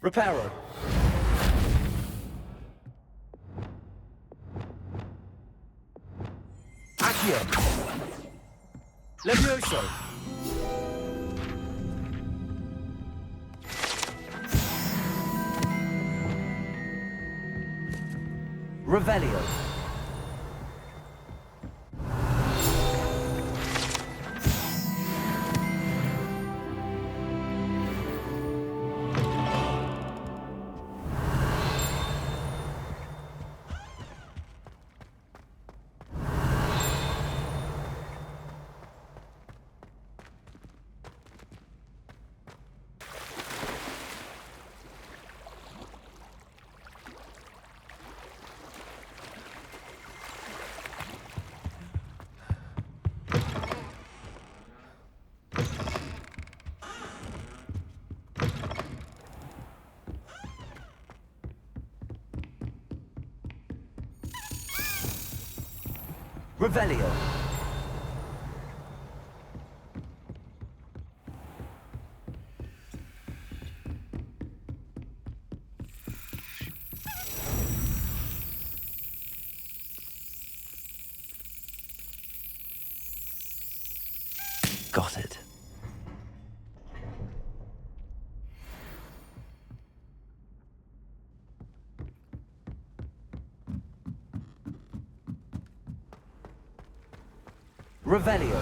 Reparo. Accio. Levioso. Revelio. Revelio. Got it. Revelio.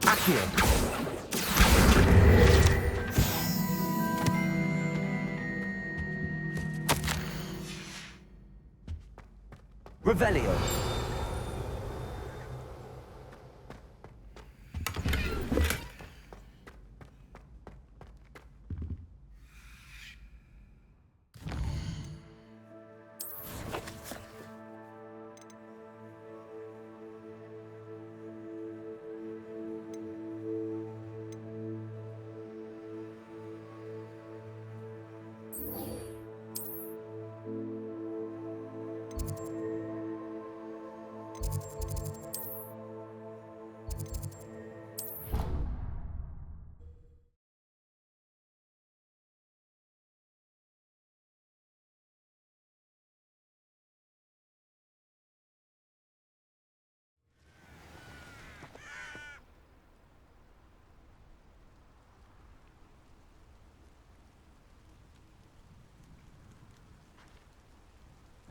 Accio. Revelio.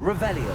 Revelio.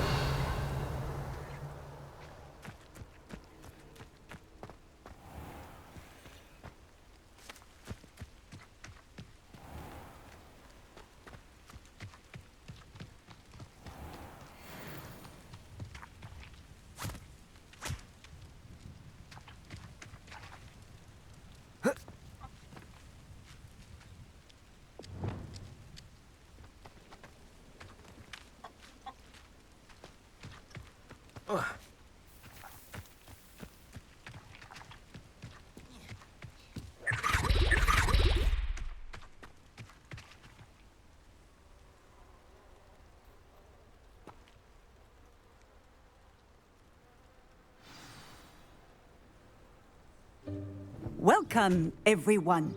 Welcome, everyone.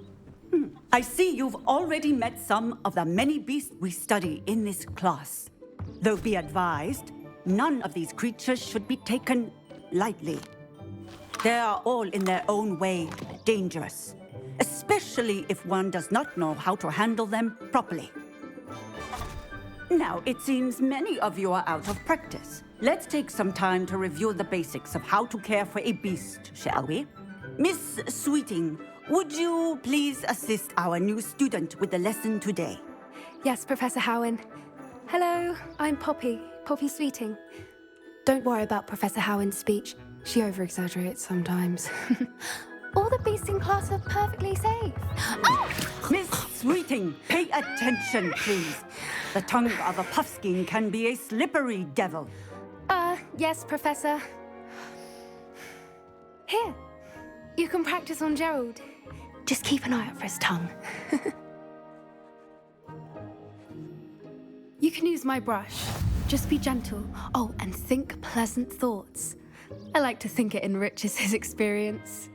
I see you've already met some of the many beasts we study in this class. Though be advised, none of these creatures should be taken lightly. They are all in their own way dangerous, especially if one does not know how to handle them properly. Now, it seems many of you are out of practice. Let's take some time to review the basics of how to care for a beast, shall we? Miss Sweeting, would you please assist our new student with the lesson today? Yes, Professor Howen. Hello, I'm Poppy Sweeting. Don't worry about Professor Howen's speech. She over-exaggerates sometimes. All the beasts in class are perfectly safe. Miss Sweeting, pay attention, please. The tongue of a puffskein can be a slippery devil. Yes, Professor. Here, you can practice on Gerald. Just keep an eye out for his tongue. You can use my brush. Just be gentle. Oh, and think pleasant thoughts. I like to think it enriches his experience.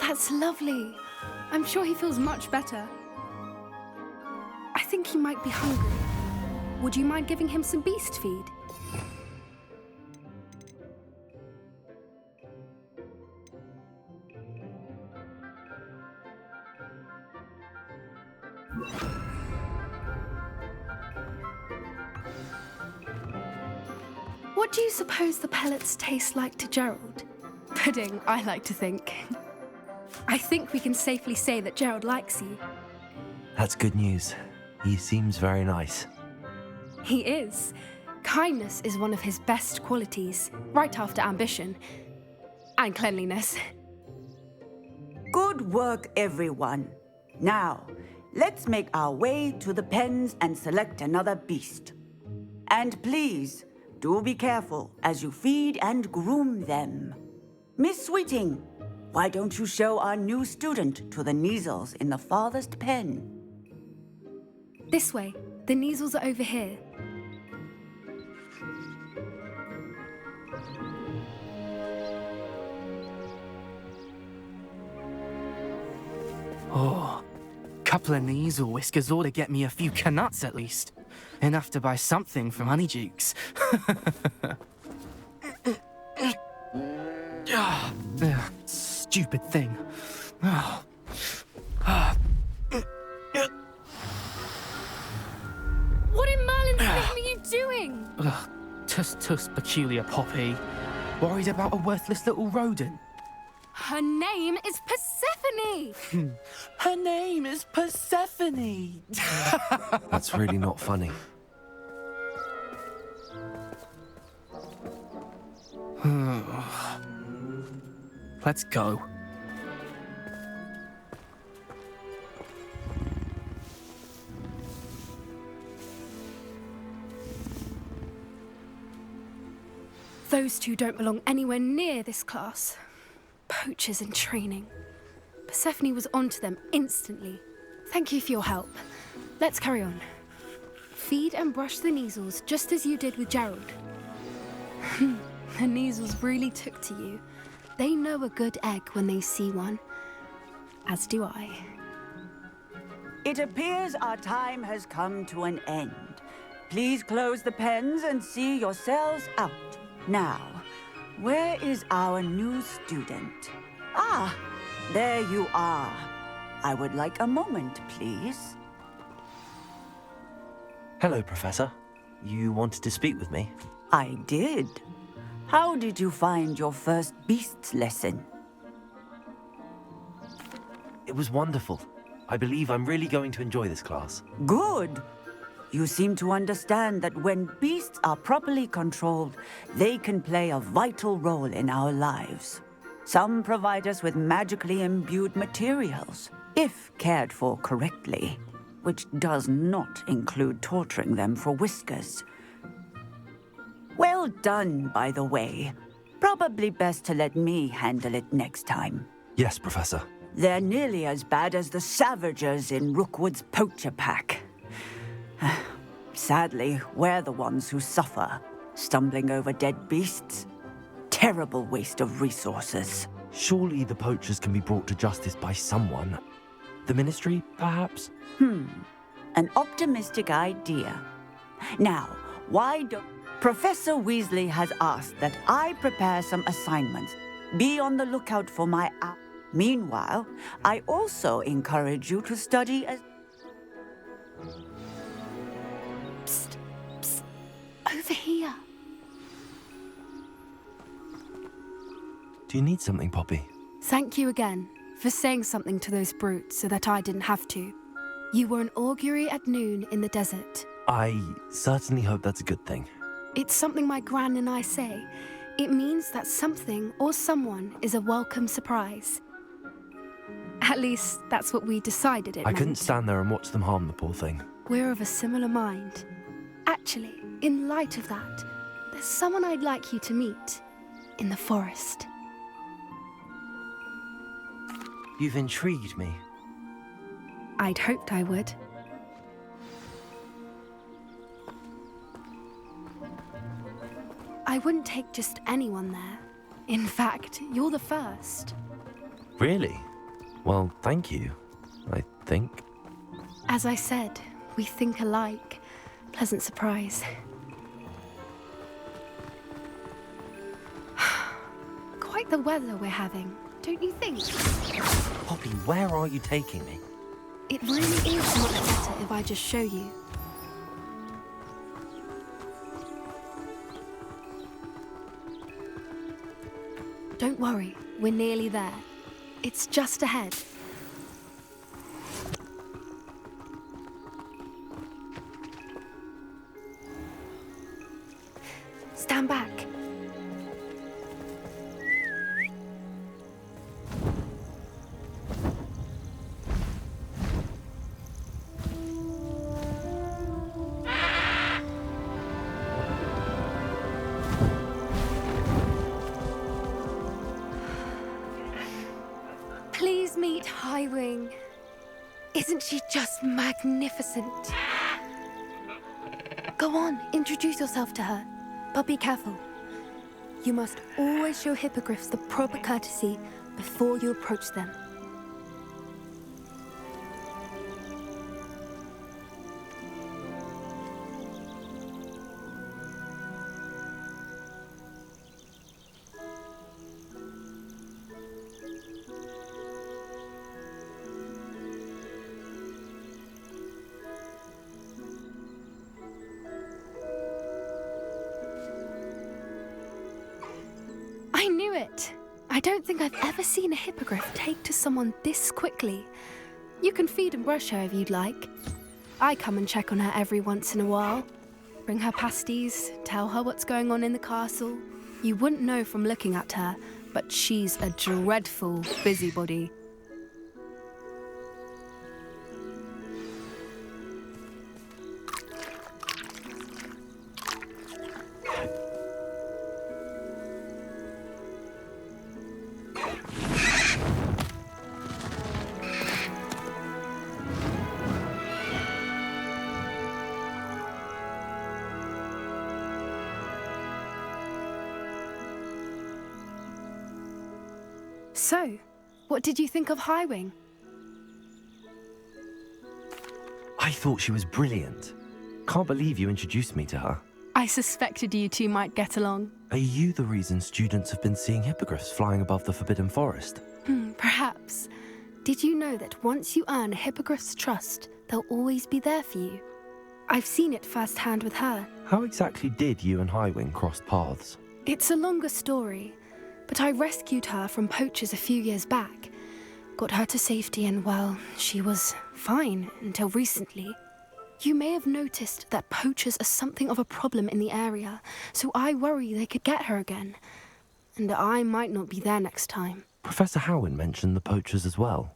That's lovely. I'm sure he feels much better. I think he might be hungry. Would you mind giving him some beast feed? What do you suppose the pellets taste like to Gerald? Pudding, I like to think. I think we can safely say that Gerald likes you. That's good news. He seems very nice. He is. Kindness is one of his best qualities, right after ambition. And cleanliness. Good work, everyone. Now, let's make our way to the pens and select another beast. And please, do be careful as you feed and groom them. Miss Sweeting, why don't you show our new student to the Neasels in the farthest pen? This way. The Neasels are over here. Oh, couple of Neasel whiskers ought to get me a few canuts at least. Enough to buy something from Honeydukes. Stupid thing. What in Merlin's name are you doing? Tuss, peculiar Poppy. Worried about a worthless little rodent. Her name is Persephone! Her name is Persephone! That's really not funny. Let's go. Those two don't belong anywhere near this class. Poachers in training. Persephone was onto them instantly. Thank you for your help. Let's carry on. Feed and brush the Neasels just as you did with Gerald. The Neasels really took to you. They know a good egg when they see one. As do I. It appears our time has come to an end. Please close the pens and see yourselves out. Now, where is our new student? Ah, there you are. I would like a moment, please. Hello, Professor. You wanted to speak with me? I did. How did you find your first beasts lesson? It was wonderful. I believe I'm really going to enjoy this class. Good. You seem to understand that when beasts are properly controlled, they can play a vital role in our lives. Some provide us with magically imbued materials, if cared for correctly, which does not include torturing them for whiskers. Well done, by the way. Probably best to let me handle it next time. Yes, Professor. They're nearly as bad as the Savagers in Rookwood's poacher pack. Sadly, we're the ones who suffer, stumbling over dead beasts. Terrible waste of resources. Surely the poachers can be brought to justice by someone. The Ministry, perhaps? An optimistic idea. Now, why don't... Professor Weasley has asked that I prepare some assignments. Be on the lookout for my app. Meanwhile, I also encourage you to study as... Psst, psst. Over here. Do you need something, Poppy? Thank you again for saying something to those brutes so that I didn't have to. You were an augury at noon in the desert. I certainly hope that's a good thing. It's something my gran and I say. It means that something or someone is a welcome surprise. At least, that's what we decided it I meant. couldn't stand there and watch them harm the poor thing. We're of a similar mind. Actually, in light of that, there's someone I'd like you to meet in the forest. You've intrigued me. I'd hoped I would. I wouldn't take just anyone there. In fact, you're the first. Really? Well, thank you, I think. As I said, we think alike. Pleasant surprise. Quite the weather we're having, don't you think? Poppy, where are you taking me? It really is much better if I just show you. Don't worry, we're nearly there. It's just ahead. Stand back. Please meet Highwing. Isn't she just magnificent? Go on, introduce yourself to her. But be careful. You must always show hippogriffs the proper courtesy before you approach them. I knew it! I don't think I've ever seen a hippogriff take to someone this quickly. You can feed and brush her if you'd like. I come and check on her every once in a while. Bring her pasties, tell her what's going on in the castle. You wouldn't know from looking at her, but she's a dreadful busybody. So, what did you think of Highwing? I thought she was brilliant. Can't believe you introduced me to her. I suspected you two might get along. Are you the reason students have been seeing hippogriffs flying above the Forbidden Forest? Perhaps. Did you know that once you earn a hippogriff's trust, they'll always be there for you? I've seen it firsthand with her. How exactly did you and Highwing cross paths? It's a longer story, but I rescued her from poachers a few years back. Got her to safety and, well, she was fine until recently. You may have noticed that poachers are something of a problem in the area, so I worry they could get her again. And I might not be there next time. Professor Howin mentioned the poachers as well.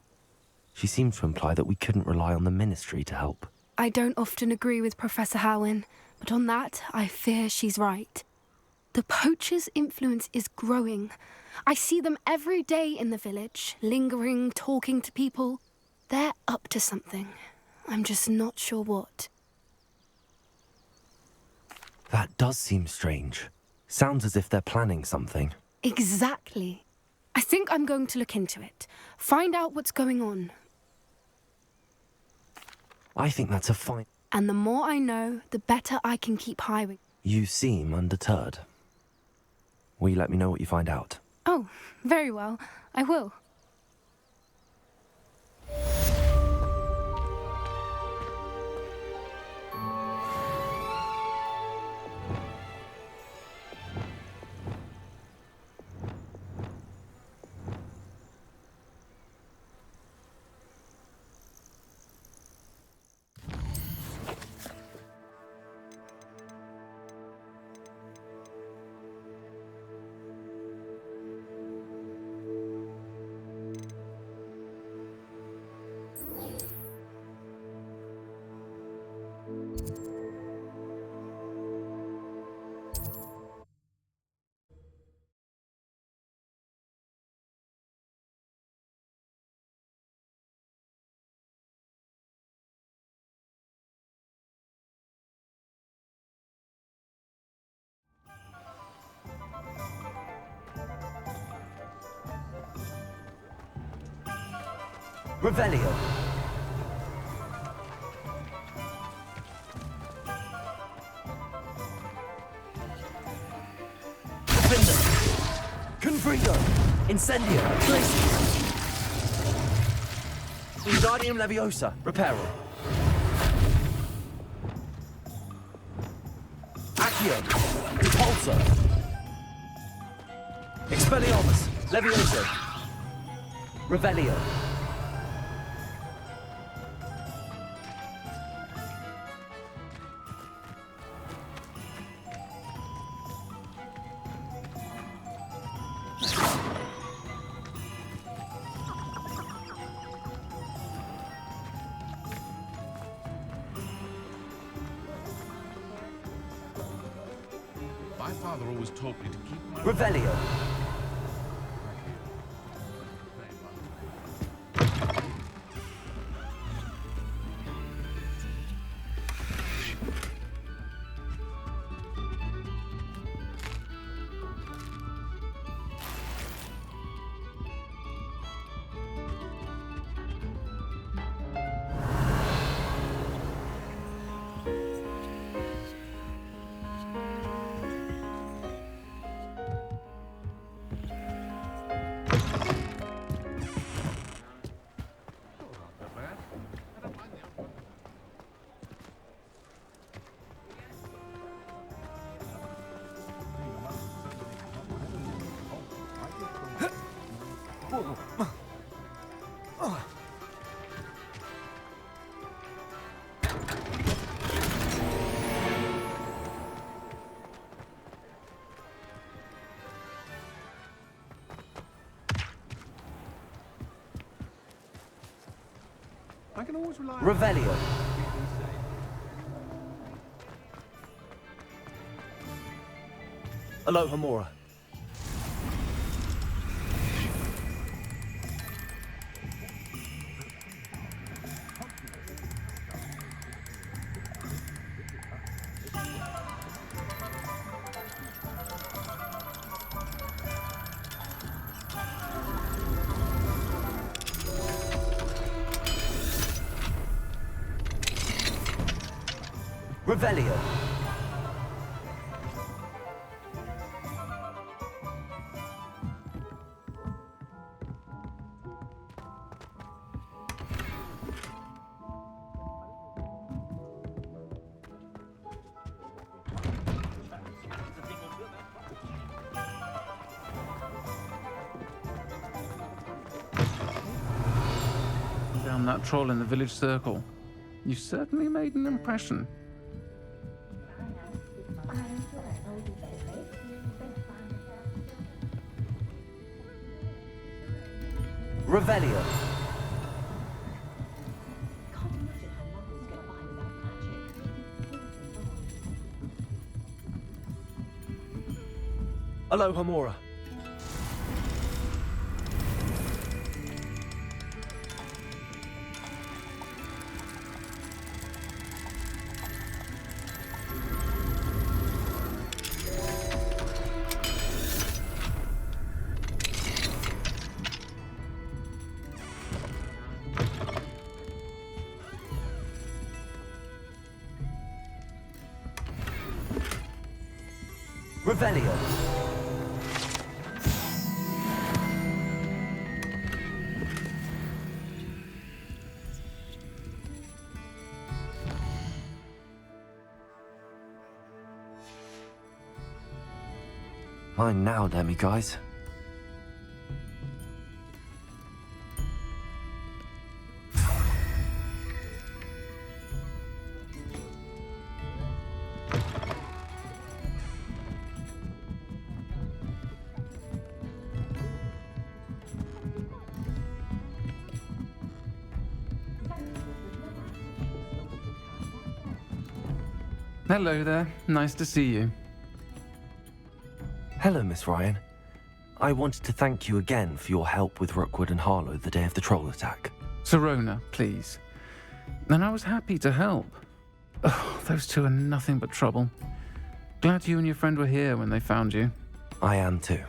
She seemed to imply that we couldn't rely on the Ministry to help. I don't often agree with Professor Howin, but on that, I fear she's right. The poacher's influence is growing. I see them every day in the village, lingering, talking to people. They're up to something. I'm just not sure what. That does seem strange. Sounds as if they're planning something. Exactly. I think I'm going to look into it. Find out what's going on. I think that's a fine... And the more I know, the better I can keep hiring. You seem undeterred. Will you let me know what you find out? Oh, very well. I will. Revelio. Defender. Confringo. Incendio. Glacius. Wingardium Leviosa. Reparo. Accio. Repulsor. Expelliarmus. Levioso. Revelio. My father always taught me to keep my... Revelio. I can always rely on... Revelio. Aloha Mora. Revelio. Down that troll in the village circle. You certainly made an impression. Revelio. Alohomora. Revelio. Mine now, Demi guys. Hello there. Nice to see you. Hello, Miss Ryan. I wanted to thank you again for your help with Rookwood and Harlow the day of the troll attack. Sirona, please. And I was happy to help. Oh, those two are nothing but trouble. Glad you and your friend were here when they found you. I am too.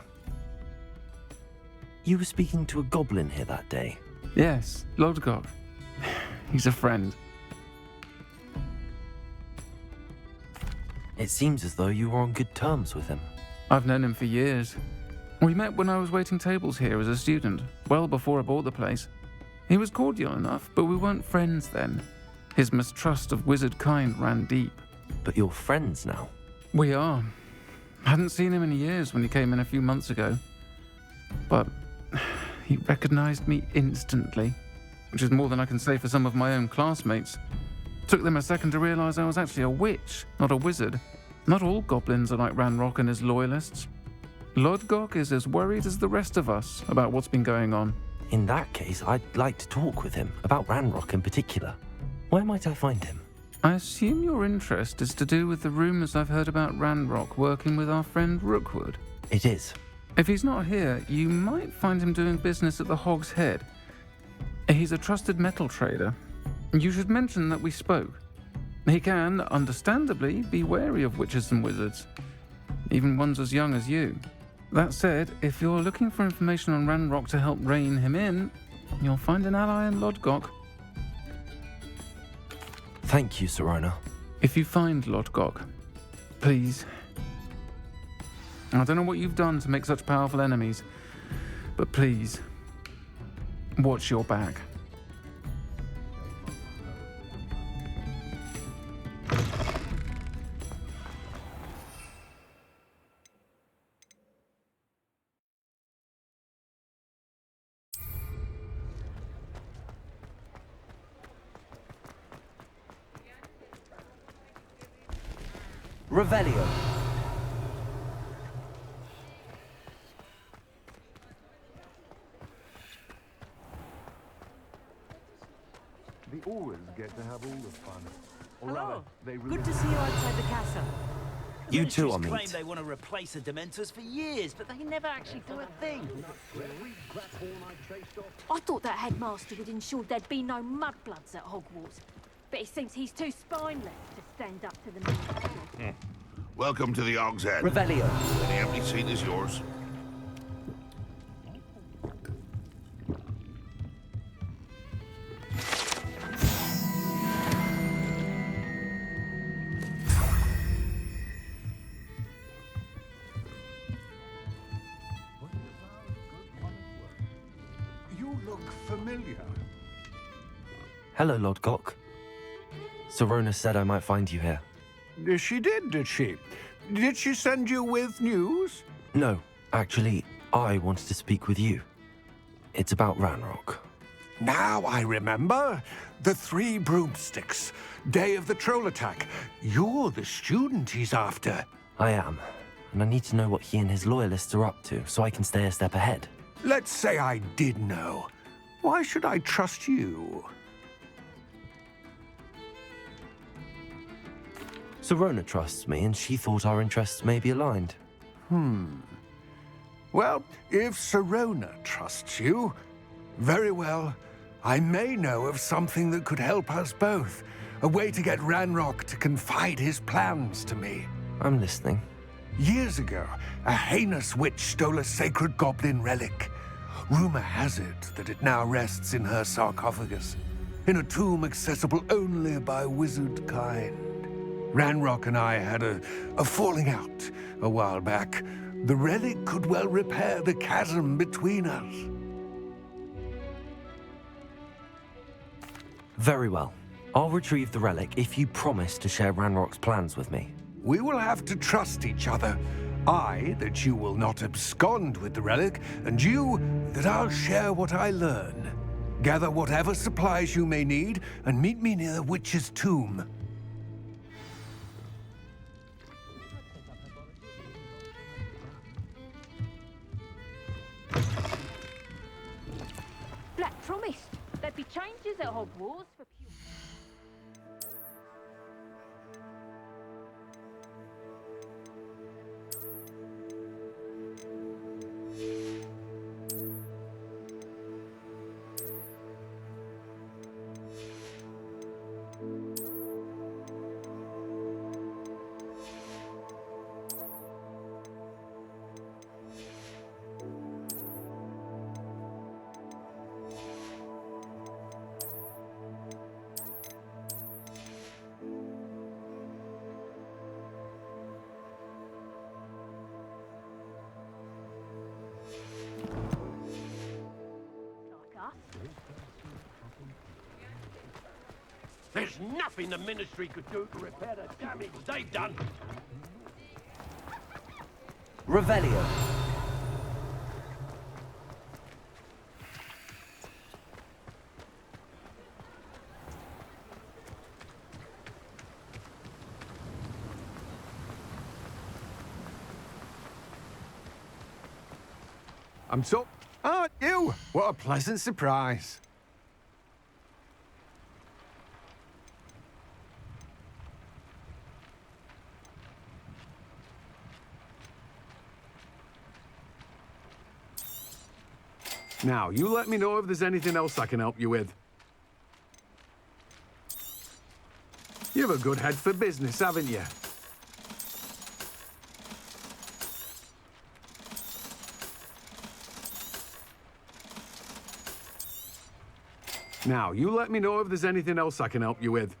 You were speaking to a goblin here that day? Yes, Lodgok. He's a friend. It seems as though you were on good terms with him. I've known him for years. We met when I was waiting tables here as a student, well before I bought the place. He was cordial enough, but we weren't friends then. His mistrust of wizard kind ran deep. But you're friends now? We are. Hadn't seen him in years when he came in a few months ago. But he recognized me instantly, which is more than I can say for some of my own classmates. Took them a second to realize I was actually a witch, not a wizard. Not all goblins are like Ranrock and his loyalists. Lodgok is as worried as the rest of us about what's been going on. In that case, I'd like to talk with him, about Ranrock in particular. Where might I find him? I assume your interest is to do with the rumors I've heard about Ranrock working with our friend Rookwood. It is. If he's not here, you might find him doing business at the Hog's Head. He's a trusted metal trader. You should mention that we spoke. He can, understandably, be wary of witches and wizards, even ones as young as you. That said, if you're looking for information on Ranrock to help rein him in, you'll find an ally in Lodgok. Thank you, Sirona. If you find Lodgok, please. I don't know what you've done to make such powerful enemies, but please, watch your back. Revelio. The Aurors get to have all the fun. Or Hello. rather, they Good to see you outside the castle. You too, Ministries Amit. claim they want to replace the Dementors for years, but they never actually do a thing. I thought that headmaster would ensure there'd be no mudbloods at Hogwarts. But it seems he's too spineless to stand up to the ministry. Welcome to the Hog's Head. Revelio. Any empty seat is yours. You look familiar. Hello, Lodgok. Sirona said I might find you here. She did she? Did she send you with news? No, actually, I wanted to speak with you. It's about Ranrock. Now I remember. The 3 broomsticks. Day of the troll attack. You're the student he's after. I am, and I need to know what he and his loyalists are up to so I can stay a step ahead. Let's say I did know. Why should I trust you? Sirona trusts me, and she thought our interests may be aligned. Well, if Sirona trusts you, very well. I may know of something that could help us both. A way to get Ranrock to confide his plans to me. I'm listening. Years ago, a heinous witch stole a sacred goblin relic. Rumor has it that it now rests in her sarcophagus, in a tomb accessible only by wizard kind. Ranrock and I had a falling out a while back. The relic could well repair the chasm between us. Very well. I'll retrieve the relic if you promise to share Ranrock's plans with me. We will have to trust each other. I, that you will not abscond with the relic, and you, that I'll share what I learn. Gather whatever supplies you may need, and meet me near the witch's tomb. Black promised there'd be changes at Hogwarts for There's nothing the Ministry could do to repair the damage they've done. Revelio. I'm so... Aren't you? What a pleasant surprise. Now, you let me know if there's anything else I can help you with. You have a good head for business, haven't you? Now, you let me know if there's anything else I can help you with.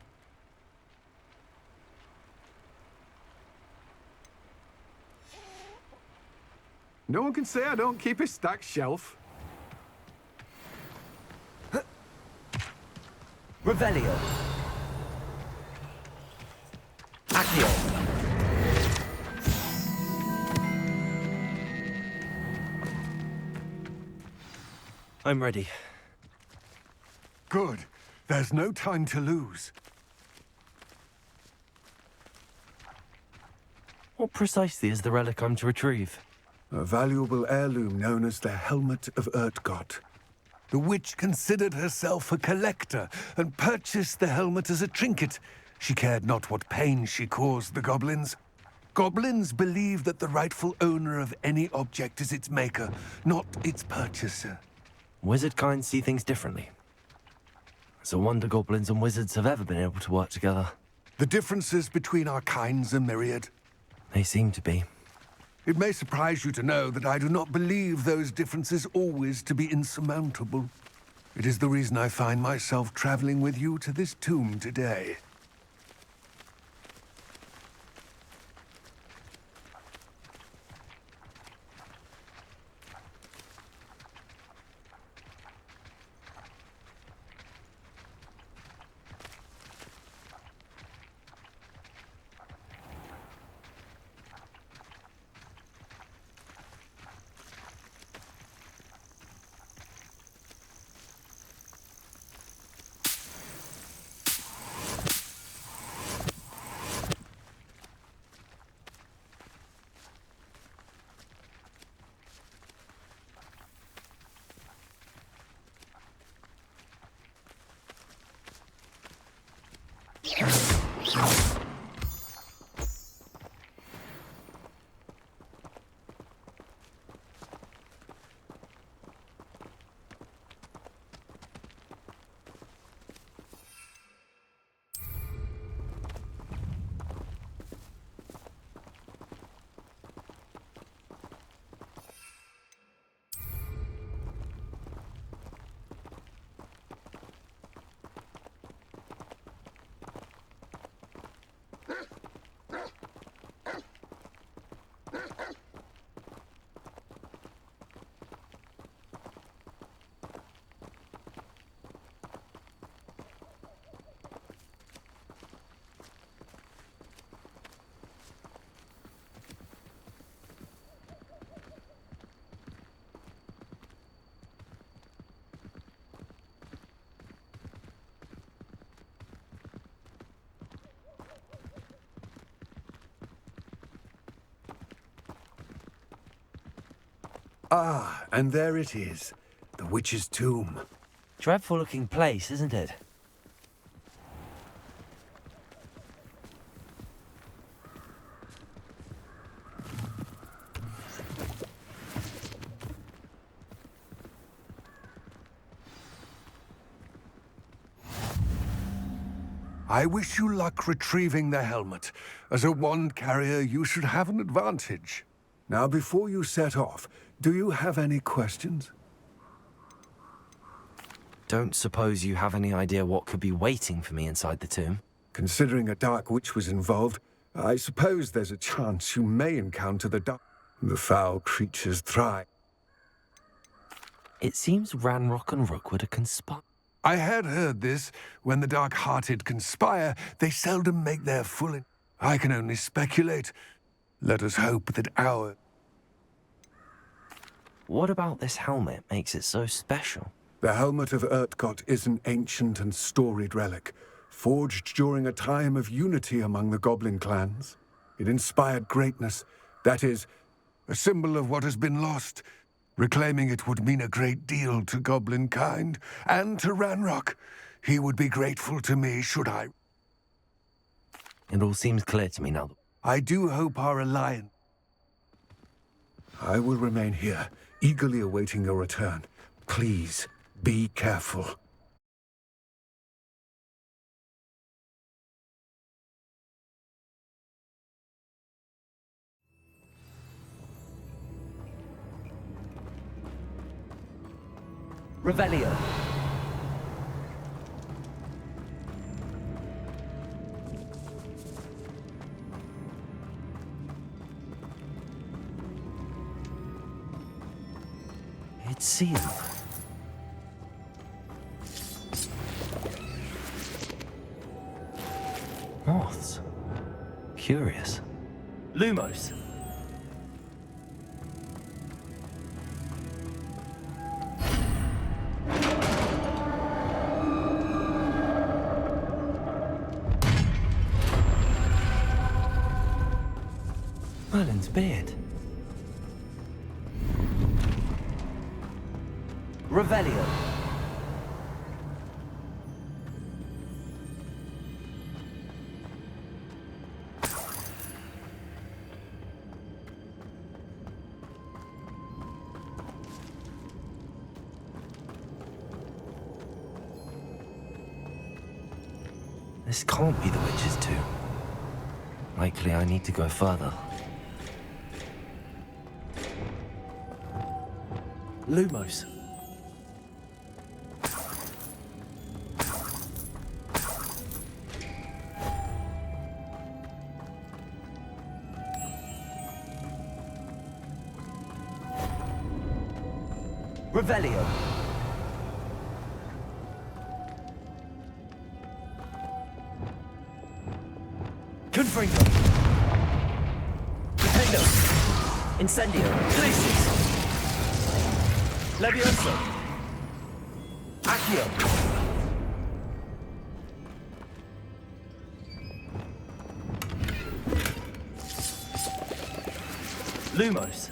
No one can say I don't keep a stacked shelf. Revelio. Accio. I'm ready. Good. There's no time to lose. What precisely is the relic I'm to retrieve? A valuable heirloom known as the Helmet of Urtgott. The witch considered herself a collector and purchased the helmet as a trinket. She cared not what pain she caused the goblins. Goblins believe that the rightful owner of any object is its maker, not its purchaser. Wizard kind see things differently. It's a wonder goblins and wizards have ever been able to work together. The differences between our kinds are myriad. They seem to be. It may surprise you to know that I do not believe those differences always to be insurmountable. It is the reason I find myself traveling with you to this tomb today. Ah, and there it is. The witch's tomb. Dreadful looking place, isn't it? I wish you luck retrieving the helmet. As a wand carrier, you should have an advantage. Now, before you set off, do you have any questions? Don't suppose you have any idea what could be waiting for me inside the tomb? Considering a dark witch was involved, I suppose there's a chance you may encounter the foul creatures thrive. It seems Ranrock and Rookwood are conspiring. I had heard this. When the dark-hearted conspire, they seldom make their full. I can only speculate. Let us hope that our... What about this helmet makes it so special? The helmet of Urtkot is an ancient and storied relic, forged during a time of unity among the goblin clans. It inspired greatness, that is, a symbol of what has been lost. Reclaiming it would mean a great deal to goblin kind, and to Ranrock. He would be grateful to me should I... It all seems clear to me now. I do hope our alliance... I will remain here, eagerly awaiting your return. Please, be careful. Revelio. It's sealed. Moths. Curious. Lumos. Merlin's beard. Revelio. This can't be the witch's tomb. Likely I need to go further. Lumos. Revelio. Confringo. Defendo. Incendio. Glacius. Levioso. Accio. Lumos.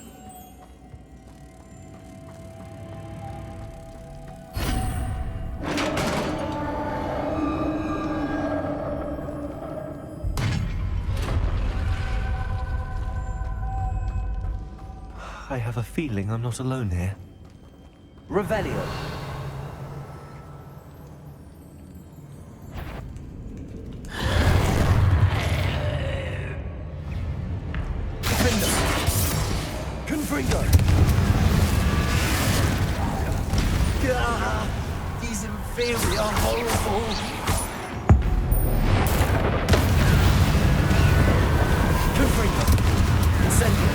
I have a feeling I'm not alone here. Revelio. Defendo. Confringo. Ah, these inferior horrible. Confringo. Incendio.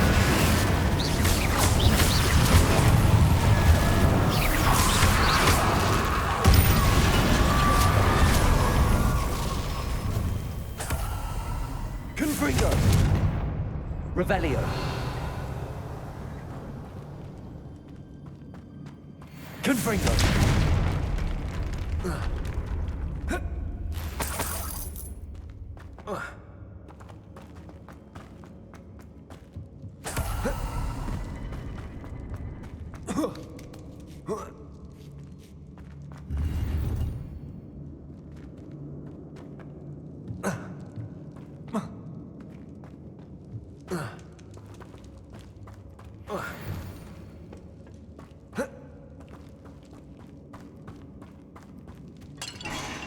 Confringo. Revelio. Confringo.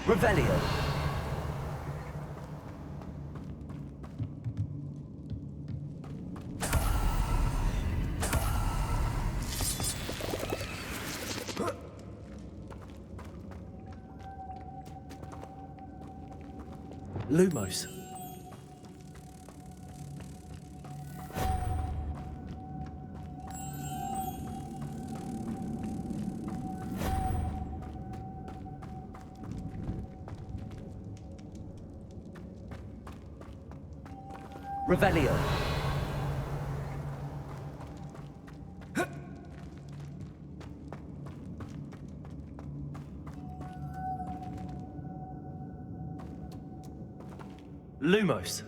Revelio. Lumos. Revelio. Lumos.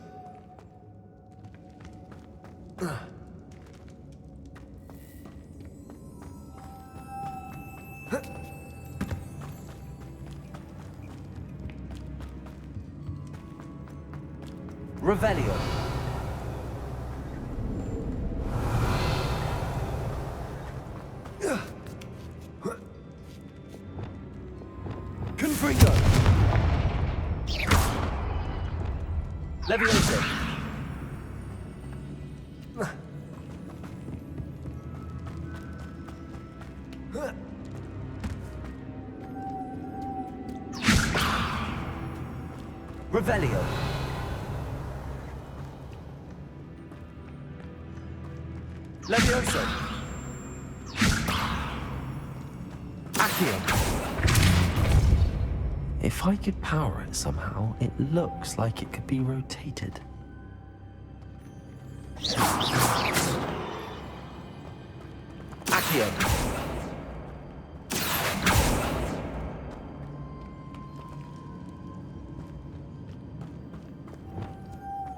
Revelio. Confringo. Levioso. Revelio. Levioso. Accio. If I could power it somehow, it looks like it could be rotated. Accio.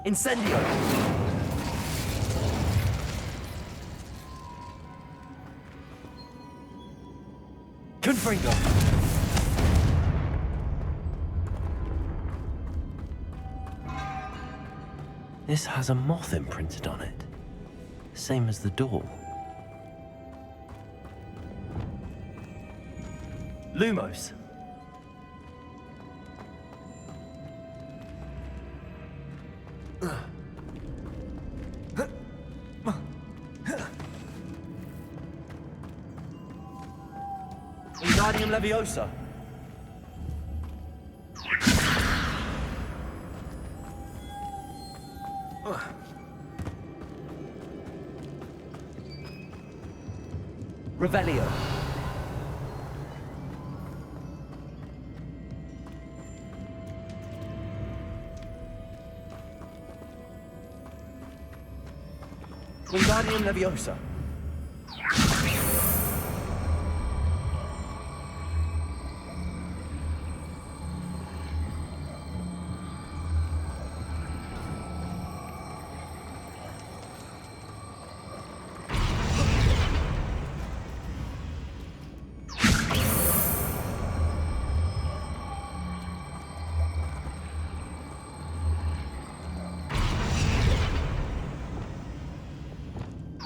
Incendio. Confringo. This has a moth imprinted on it. Same as the door. Lumos. Wingardium Leviosa. Revelio. Wingardium Leviosa.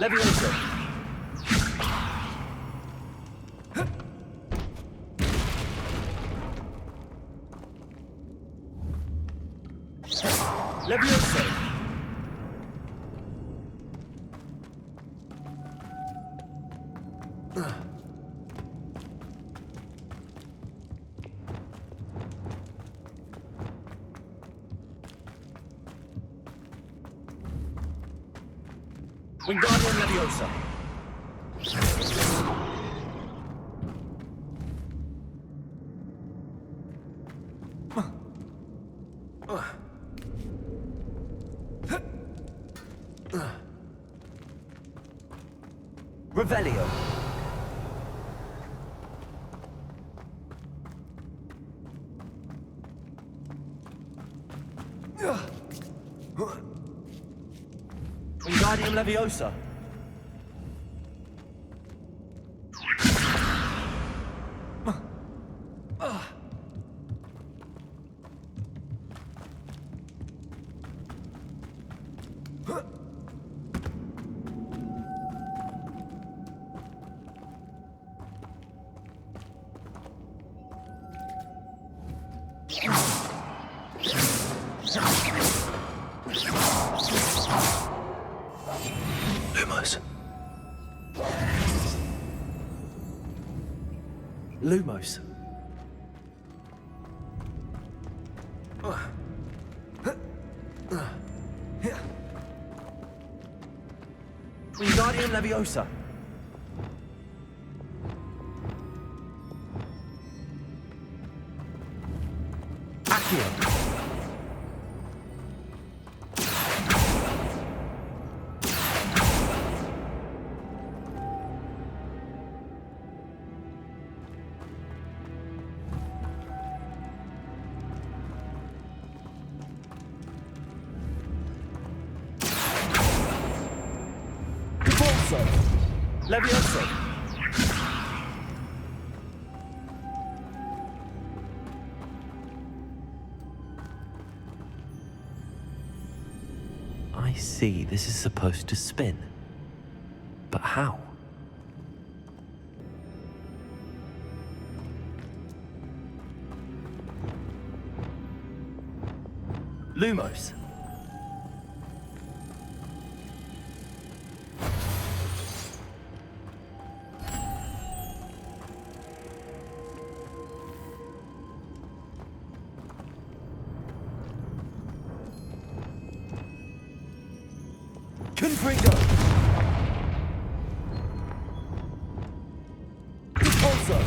Levioso. Levioso. Wingardium Leviosa. Revelio. Wingardium Leviosa. Lumos. Lumos. Wingardium Leviosa. Accio. Leviosa. I see, this is supposed to spin. But how? Lumos. Confringo. Repulsor.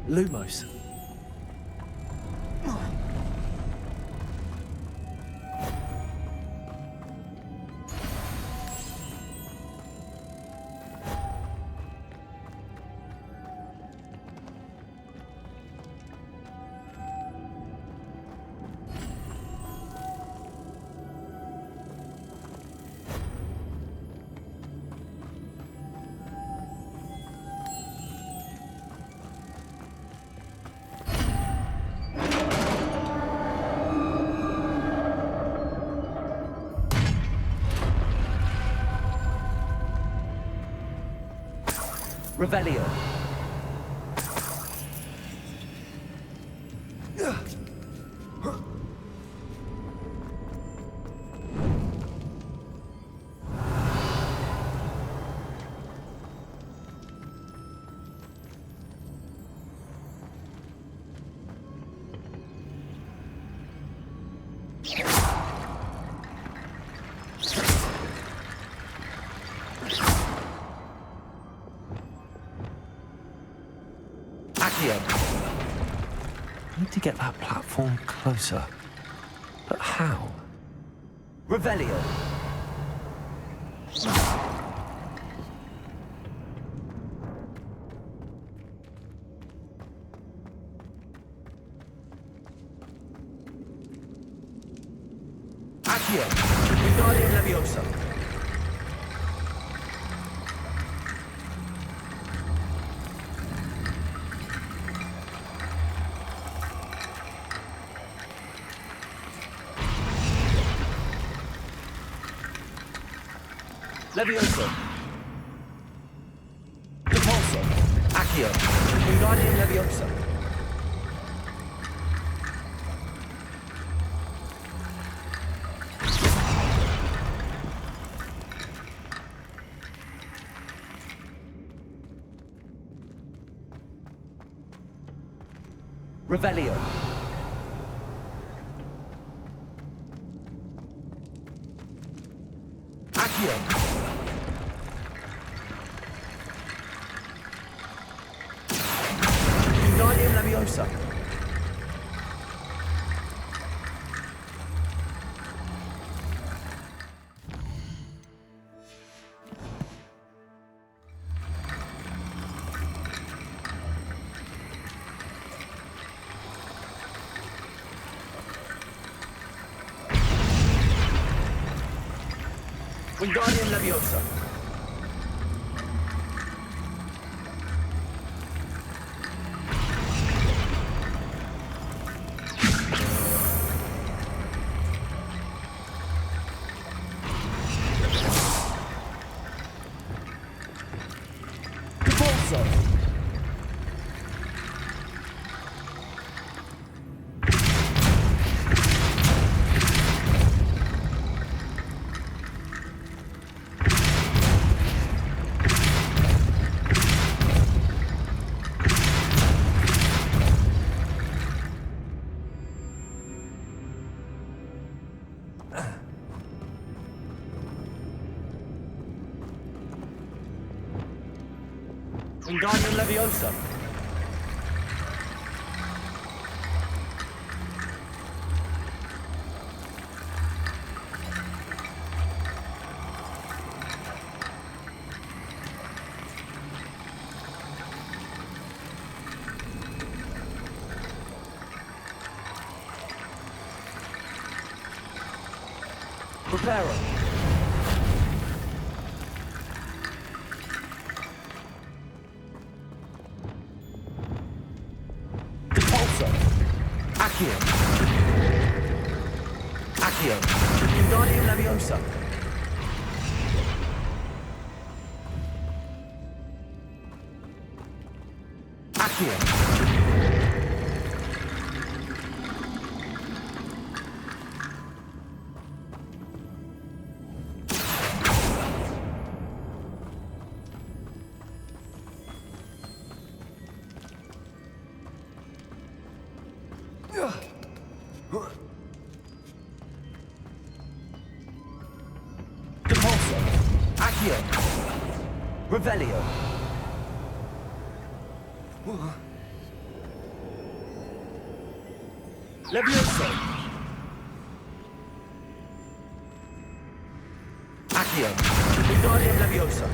Lumos. Revelio. I need to get that platform closer. But how? Revelio. Accio. Wingardium Leviosa. Leviosa. Repulsor. Accio. Wingardium Leviosa. Revelio. Accio. Wingardium Leviosa. Wingardium Leviosa. Wingardium Leviosa. Preparo. Repulsor. Accio. Accio. Wingardium Leviosa. Accio. Repulsor. Accio. Revelio. Levioso. Accio. Wingardium Leviosa.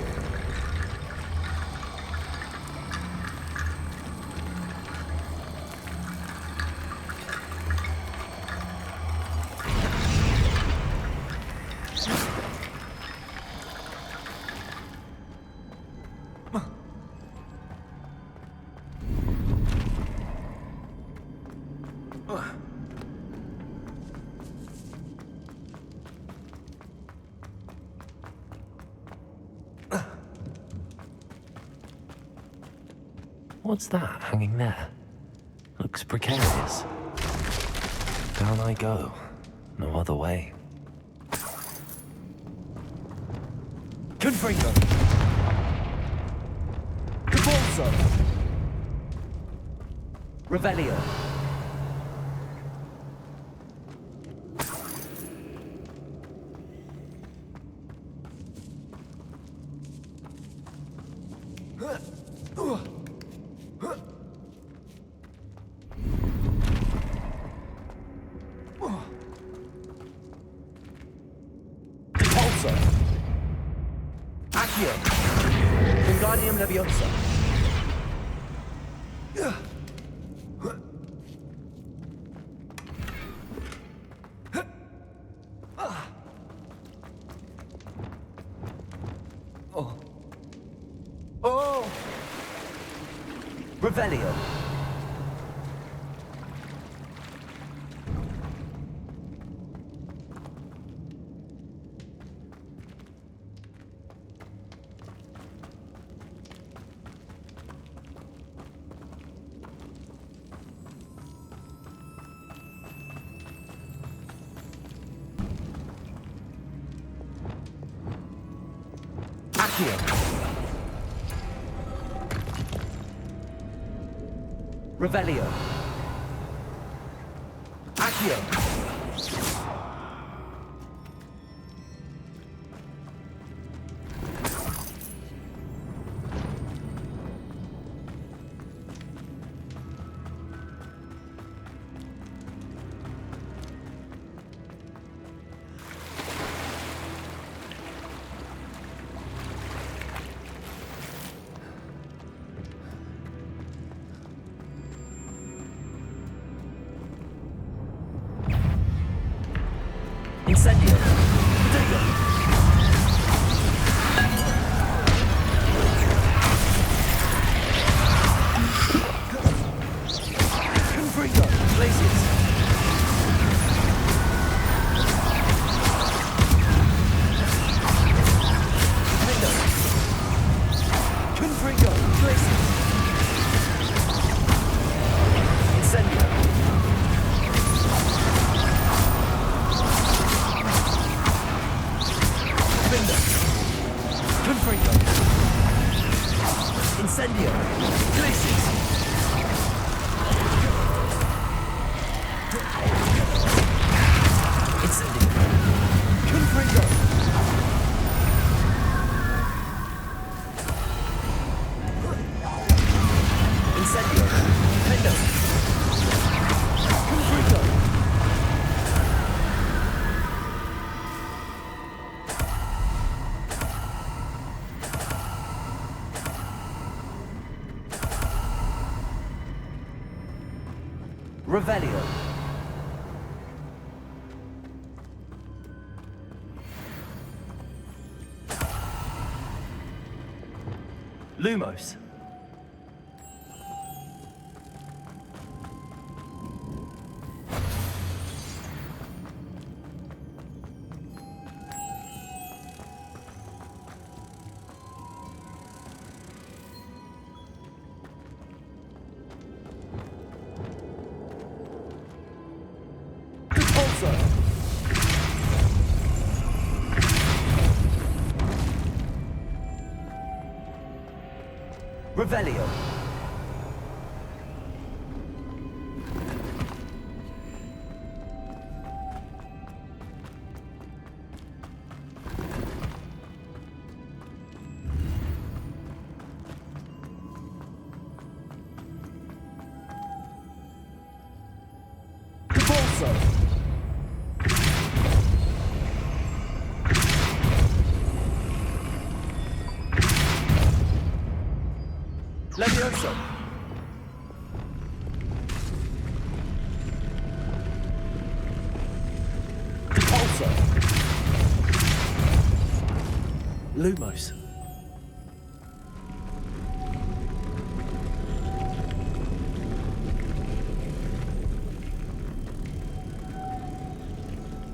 What's that hanging there? Looks precarious. Down I go. No other way. Confringo. Repulsor. Revelio. Repulsor. Accio. Wingardium Leviosa. Oh. Oh. Revelio. Accio. Revelio. Accio. Incendio. Digo. Confringo. Glacius. Confringo. Glacius. Incendio. Revelio. Lumos. Repulsor. Revelio. Repulsor. Levioso. Repulsor. Lumos.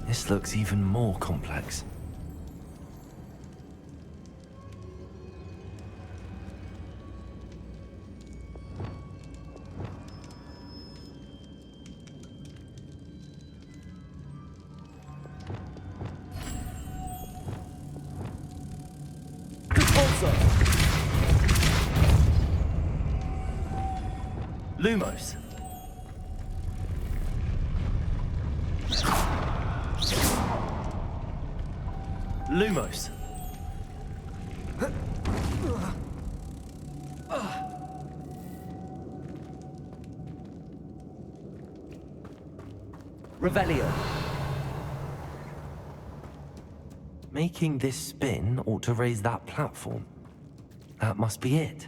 This looks even more complex. Repulsor. Lumos. Lumos. Revelio. Making this spin ought to raise that platform. That must be it.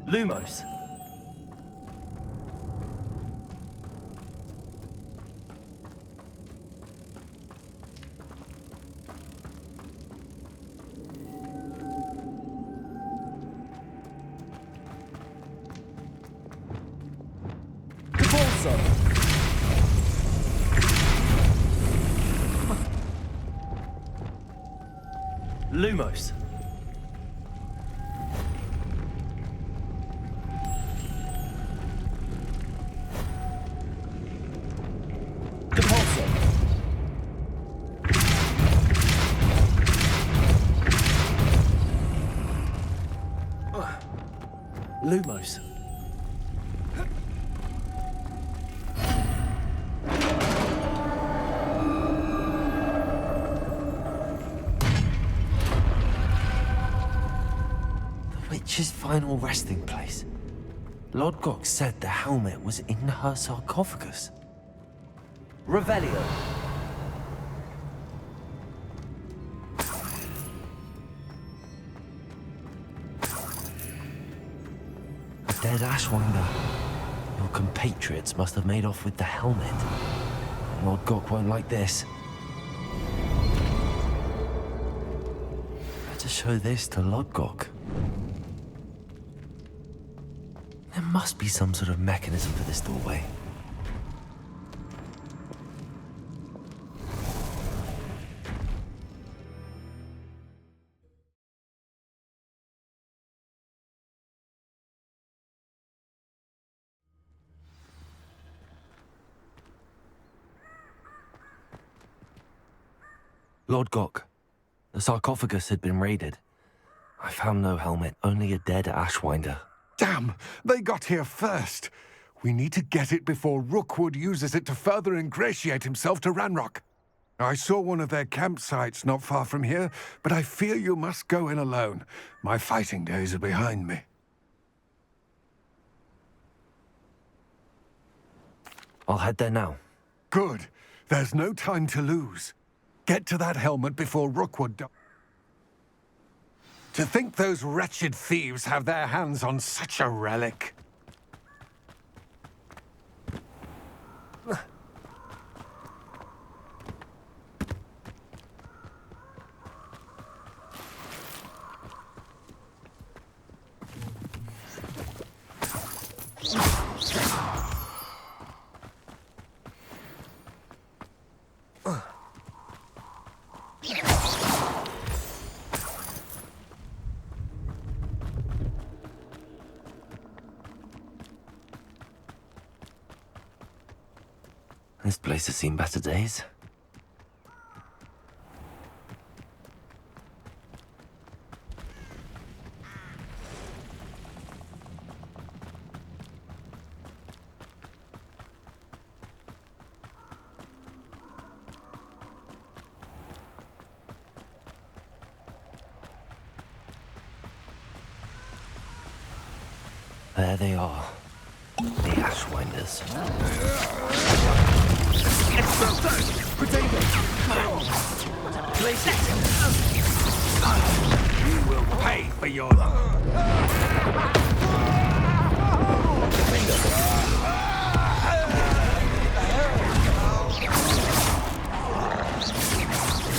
Lumos. Repulsor. Lumos. Repulsor. Lumos. Witch's final resting place. Lodgok said the helmet was in her sarcophagus. Revelio. A dead Ashwinder. Your compatriots must have made off with the helmet. Lodgok won't like this. Better show this to Lodgok. There must be some sort of mechanism for this doorway. Lodgok, the sarcophagus had been raided. I found no helmet, only a dead Ashwinder. Damn! They got here first. We need to get it before Rookwood uses it to further ingratiate himself to Ranrock. I saw one of their campsites not far from here, but I fear you must go in alone. My fighting days are behind me. I'll head there now. Good. There's no time to lose. Get to that helmet before Rookwood does. To think those wretched thieves have their hands on such a relic. This place has seen better days. There they are. The Ashwinders. You will pay for your...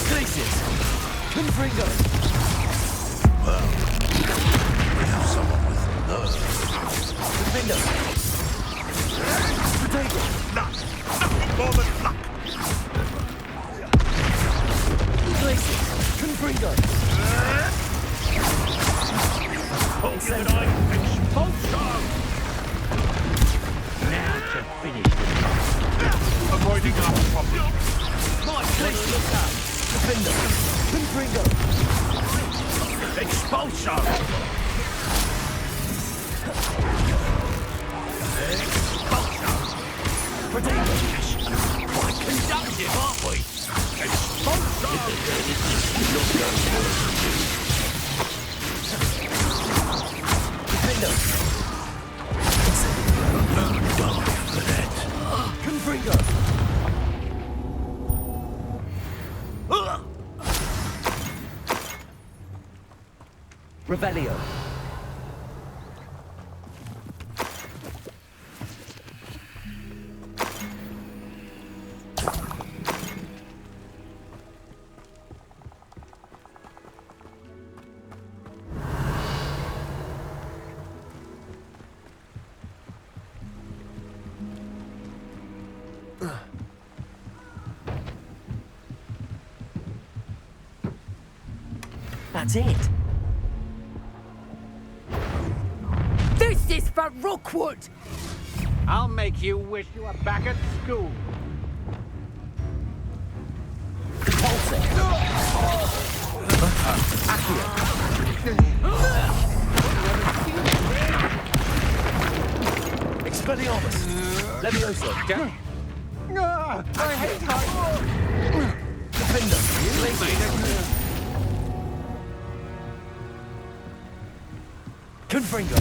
Places! Confringo! Well, we have someone with nerve. Confringo! Potato! Luck! Nothing more than luck! Places! Confringo! Hold your eye! Expulsion! Now to finish this. Avoiding our problem. My place! Look out! Confringo! Confringo! Expulsion! Quite conductive, aren't we? Confringo! Revelio. That's it. This is for Rookwood! I'll make you wish you were back at school. Expelliarmus! Levioso! I hate heights! Defender! Confringo!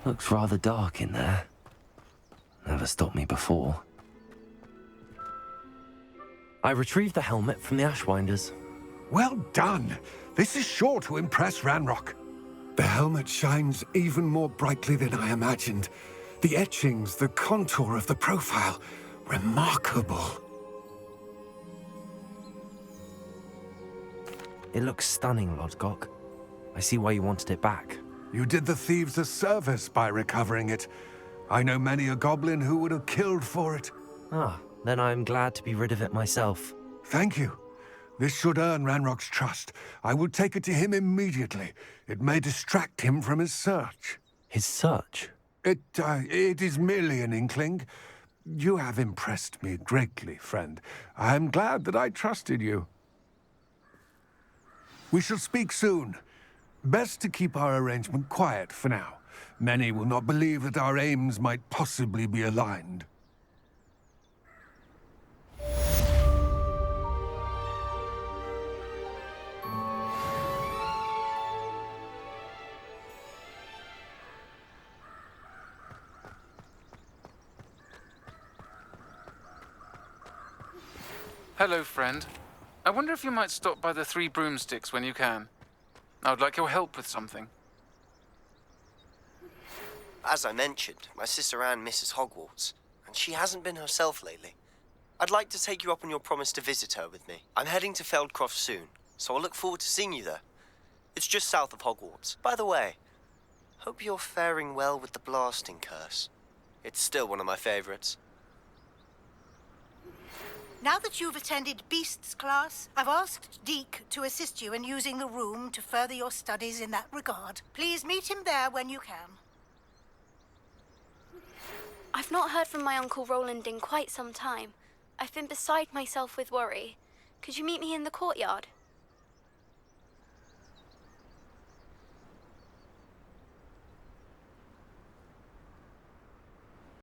Looks rather dark in there. Never stopped me before. I retrieved the helmet from the Ashwinders. Well done. This is sure to impress Ranrock. The helmet shines even more brightly than I imagined. The etchings, the contour of the profile, remarkable. It looks stunning, Lodgok. I see why you wanted it back. You did the thieves a service by recovering it. I know many a goblin who would have killed for it. Ah, then I'm glad to be rid of it myself. Thank you. This should earn Ranrock's trust. I will take it to him immediately. It may distract him from his search. His search? It is merely an inkling. You have impressed me greatly, friend. I am glad that I trusted you. We shall speak soon. Best to keep our arrangement quiet for now. Many will not believe that our aims might possibly be aligned. Hello, friend. I wonder if you might stop by the Three Broomsticks when you can. I would like your help with something. As I mentioned, my sister Anne misses Hogwarts, and she hasn't been herself lately. I'd like to take you up on your promise to visit her with me. I'm heading to Feldcroft soon, so I'll look forward to seeing you there. It's just south of Hogwarts. By the way, hope you're faring well with the blasting curse. It's still one of my favorites. Now that you've attended Beasts class, I've asked Deke to assist you in using the room to further your studies in that regard. Please meet him there when you can. I've not heard from my Uncle Roland in quite some time. I've been beside myself with worry. Could you meet me in the courtyard?